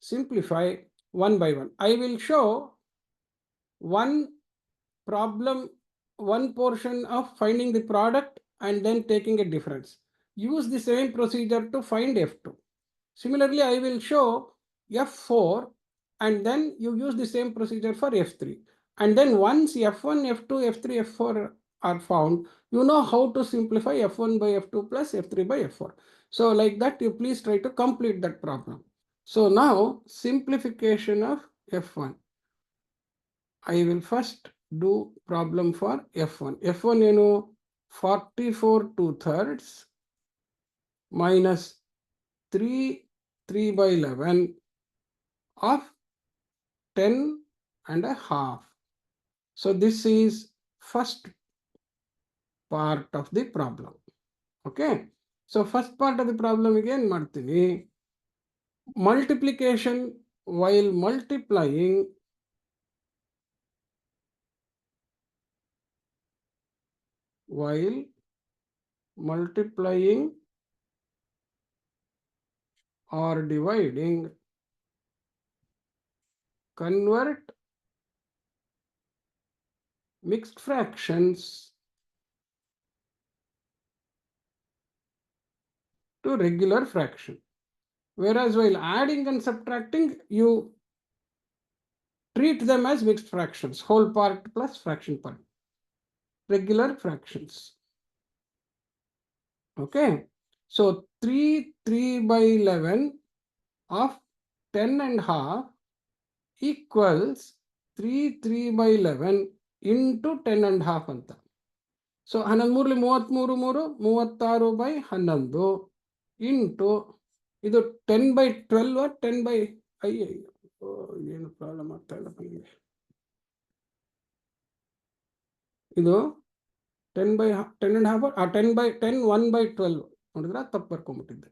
simplify one by one. I will show one problem, one portion of finding the product and then taking a difference. Use the same procedure to find f2. Similarly, I will show F4, and then you use the same procedure for F3. And then once F1, F2, F3, F4 are found, you know how to simplify F1 by F2 plus F3 by F4. So like that, you please try to complete that problem. So now simplification of F1. I will first do problem for F1. F1 ಏನು 44 2/3 minus 3 by 11 of 10.5. So this is first part of the problem. Okay. So first part of the problem again ಮಾಡ್ತೀನಿ. Multiplication while multiplying or dividing, convert mixed fractions to regular fraction. Whereas while adding and subtracting, you treat them as mixed fractions, whole part plus fraction part, regular fractions. Okay. So 3 by 11 of 10.5 equals 3 by 11 into 10.5 ಅಂತ. ಸೊ 11 33 36 by 11 ಇಂಟು ಇದು 10 by 12 10 by ಏನು ಪ್ರಾಬ್ಲಮ್ ಆಗ್ತಾ ಇಲ್ಲ ನನಗೆ. ಇದು 10 by 10.5 10 by 10 1 by 12 ನೋಡಿದ್ರೆ ತಪ್ಪು ಬರ್ಕೊಂಡ್ಬಿಟ್ಟಿದ್ದೆ.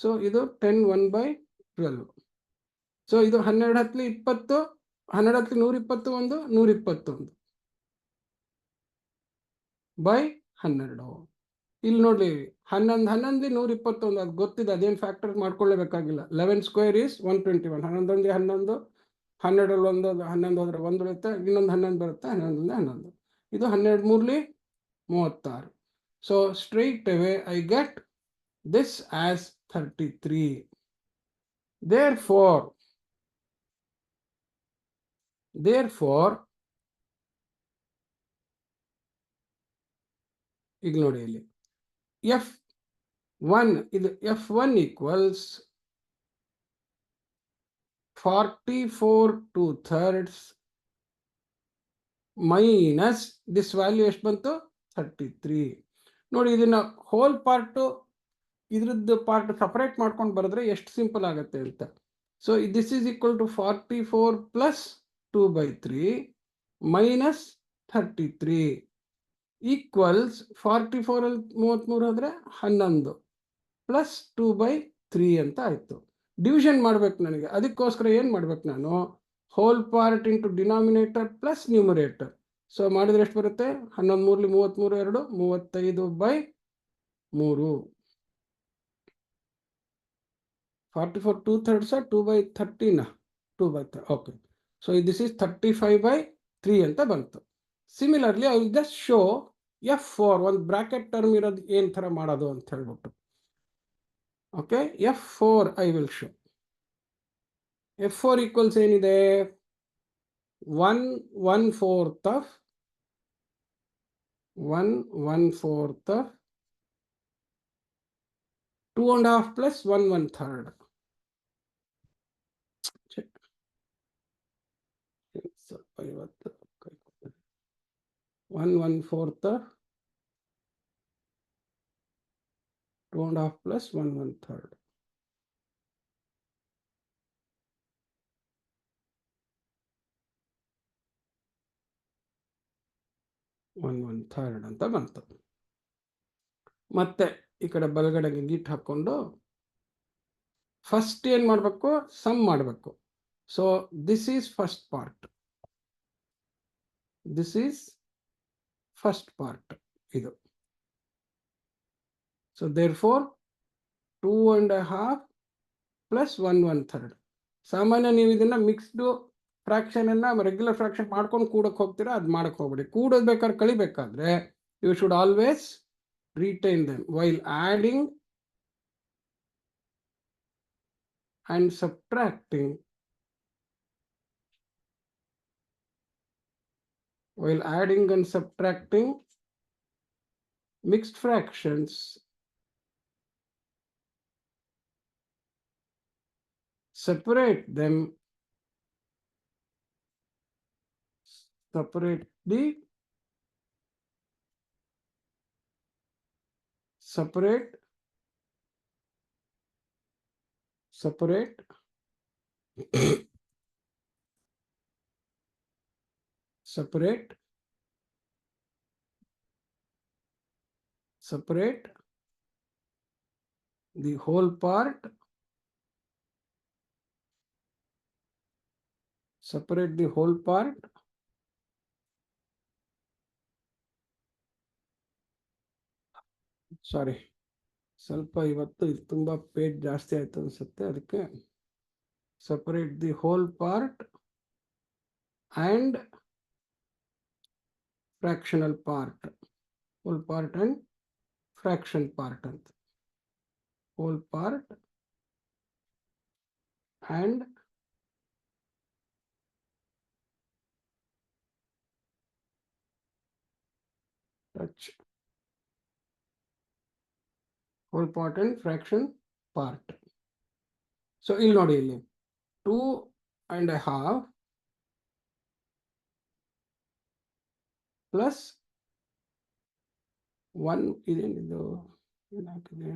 ಸೊ ಇದು 10 1 by 12. ಸೊ ಇದು 12 10 20 12 121 121 by 12. ಇಲ್ಲಿ ನೋಡಿ 11 11 121, ಅದು ಗೊತ್ತಿದೆ, ಅದೇನು ಫ್ಯಾಕ್ಟರ್ ಮಾಡ್ಕೊಳ್ಳೇಬೇಕಾಗಿಲ್ಲ. 11 square is 121. 11 11 12 1 11 ಹೋದ್ರೆ 1 ಬರುತ್ತೆ, ಇನ್ನೊಂದು 11 ಬರುತ್ತೆ, 11 11. ಇದು 12 3 36. So straight away I get this as 33. Therefore ಈಗ ನೋಡಿ ಇಲ್ಲಿ F1 ಇದು F1 equals 44 2/3 minus this value ಎಷ್ಟು ಬಂತು 33. ನೋಡಿ ಇದನ್ನ ಹೋಲ್ ಪಾರ್ಟು ಇದ್ರದ್ದು ಪಾರ್ಟ್ ಸಪರೇಟ್ ಮಾಡ್ಕೊಂಡು ಬರೆದ್ರೆ ಎಷ್ಟು ಸಿಂಪಲ್ ಆಗುತ್ತೆ ಅಂತ. So this is equal to 44 plus 2 by 3 minus 33 equals 44 ಅಲ್ಲಿ 33 ಹೋದ್ರೆ 11 ಪ್ಲಸ್ 2 by 3 ಅಂತ ಆಯ್ತು. ಡಿವಿಷನ್ ಮಾಡ್ಬೇಕು ನನಗೆ, ಅದಕ್ಕೋಸ್ಕರ ಏನು ಮಾಡ್ಬೇಕು ನಾನು, whole part into denominator plus numerator. So ಮಾಡಿದ್ರೆ ಎಷ್ಟು ಬರುತ್ತೆ, 11 3 33 2 35 by 3. 44 2/3 2 by 13 2 by 3. Okay. So this is 35 by 3 ಅಂತ ಬಂತು. Similarly I will just show F4 ಒಂದು ಬ್ರಾಕೆಟ್ ಟರ್ಮ್ ಇರೋದು ಏನು ಥರ ಮಾಡೋದು ಅಂತ ಹೇಳ್ಬಿಟ್ಟು. Okay, F4 I will show. F4 equals ಏನಿದೆ, 1/4 of 2.5 plus 1/3. 1/4 2.5 plus 1/3. ಅಂತ ಬಂತು. ಮತ್ತೆ ಈ ಕಡೆ ಬಲಗಡೆಗೆ ಗೀಟ್ ಹಾಕೊಂಡು ಫಸ್ಟ್ ಏನು ಮಾಡಬೇಕು, ಸಮ್ ಮಾಡಬೇಕು. So this is first part, this is first part ಇದು. So therefore 2.5 plus 1/3. ಸಾಮಾನ್ಯ ನೀವು ಇದನ್ನ ಮಿಕ್ಸ್ಡ್ ಫ್ರಾಕ್ಷನ್ ಅನ್ನ ರೆಗ್ಯುಲರ್ ಫ್ರಾಕ್ಷನ್ ಮಾಡ್ಕೊಂಡು ಕೂಡಕ್ಕೆ ಹೋಗ್ತೀರಾ, ಅದು ಮಾಡಕ್ಕೆ ಹೋಗ್ಬೇಡಿ. ಕೂಡೋದು ಬೇಕಾದ್ರೆ ಕಳಿಬೇಕಾದ್ರೆ you should always retain them while adding and subtracting, while adding and subtracting mixed fractions, separate them, separate the separate separate separate separate the whole part, separate the whole part ಸಾರಿ ಸ್ವಲ್ಪ ಇವತ್ತು ಇದು ತುಂಬಾ ಪೇಜ್ ಜಾಸ್ತಿ ಆಯ್ತು ಅನ್ಸುತ್ತೆ, ಅದಕ್ಕೆ separate the whole part and fractional part, whole part and fraction part ಅಂತ, whole part and touch, whole part and fraction part. So ಇಲ್ಲಿ ನೋಡಿ, ಇಲ್ಲಿ 2.5 plus 1 ಇದೇನಿದು ಏನಾಗಿದೆ,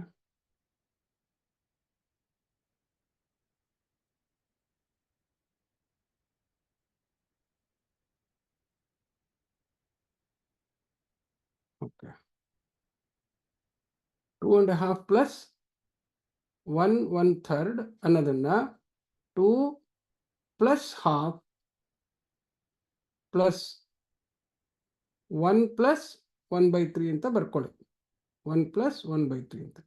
ಓಕೆ 2.5 plus 1/3 ಅನ್ನೋದನ್ನ 2 plus half plus 1 plus 1/3 ಅಂತ ಬರ್ಕೊಳ್ಳಿ, 1 plus 1/3 ಅಂತ.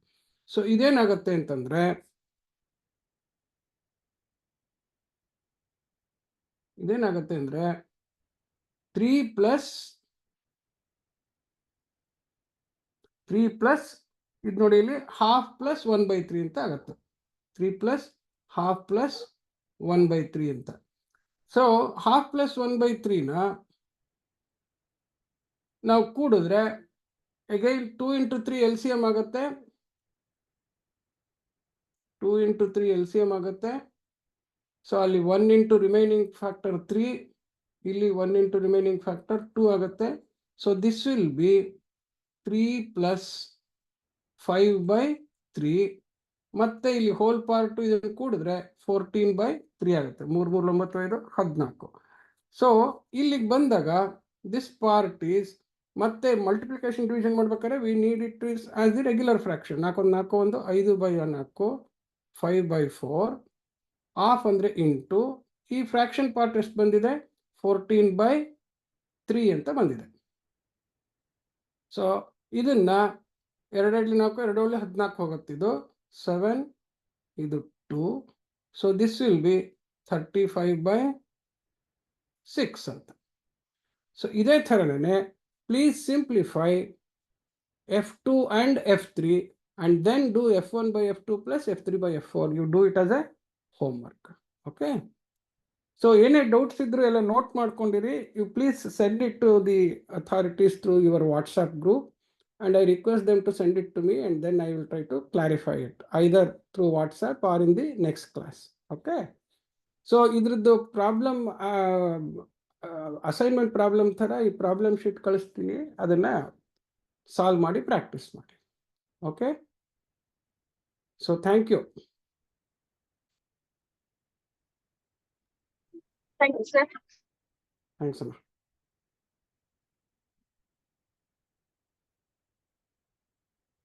ಸೊ ಇದೇನಾಗುತ್ತೆ ಅಂತಂದ್ರೆ, ಇದೇನಾಗುತ್ತೆ ಅಂದ್ರೆ 3 plus ಇದು ನೋಡಿ ಇಲ್ಲಿ half plus 1/3 ಅಂತ ಆಗುತ್ತೆ, 3 plus half plus 1/3 ಅಂತ. ಸೊ half plus 1/3 ನ ನಾವು ಕೂಡಿದ್ರೆ ಅಗೈನ್ 2 into 3 LCM ಆಗುತ್ತೆ, 2 into 3 LCM ಆಗುತ್ತೆ. ಸೊ ಅಲ್ಲಿ 1 into ರಿಮೈನಿಂಗ್ ಫ್ಯಾಕ್ಟರ್ 3, ಇಲ್ಲಿ 1 into ರಿಮೈನಿಂಗ್ ಫ್ಯಾಕ್ಟರ್ 2 ಆಗುತ್ತೆ. So this will be 3 plus 5/3, ಮತ್ತೆ ಇಲ್ಲಿ ಹೋಲ್ ಪಾರ್ಟ್ ಇದನ್ನು ಕೂಡಿದ್ರೆ 14/3 ಆಗುತ್ತೆ, 3 3 9 5 14. ಸೊ ಇಲ್ಲಿಗೆ ಬಂದಾಗ ದಿಸ್ ಪಾರ್ಟ್ ಈಸ್, ಮತ್ತೆ ಮಲ್ಟಿಪ್ಲಿಕೇಶನ್ ಡಿವಿಷನ್ ಮಾಡ್ಬೇಕಾದ್ರೆ we need it is as the regular fraction, 4 5/4 5/4 half ಅಂದರೆ ಇಂಟು ಈ ಫ್ರಾಕ್ಷನ್ ಪಾರ್ಟ್ ಎಷ್ಟು ಬಂದಿದೆ 14/3 ಅಂತ ಬಂದಿದೆ. ಸೊ ಇದನ್ನ 2 4 2 14 ಹೋಗುತ್ತೆ, ಇದು 7 ಇದು 2. ಸೊ ದಿಸ್ ವಿಲ್ ಬಿ 35/6 ಅಂತ. ಸೊ ಇದೇ ಥರನೇ please simplify F2 and F3 and then do F1/F2 plus F3/F4. You do it as a homework. Okay. So any doubts idru ella note ಮಾಡ್ಕೊಂಡಿರಿ. You please send it to the authorities through your WhatsApp group, and I request them to send it to me, and then I will try to clarify it either through WhatsApp or in the next class. Okay. So ಇದ್ರದ್ದು ಪ್ರಾಬ್ಲಮ್ ಅಸೈನ್ಮೆಂಟ್ ಪ್ರಾಬ್ಲಮ್ ಥರ ಈ ಪ್ರಾಬ್ಲಮ್ ಶೀಟ್ ಕಳಿಸ್ತೀನಿ, ಅದನ್ನು ಸಾಲ್ವ್ ಮಾಡಿ ಪ್ರಾಕ್ಟೀಸ್ ಮಾಡಿ. Okay. So thank you. Thank you, sir. Thanks ಅಮ್ಮ.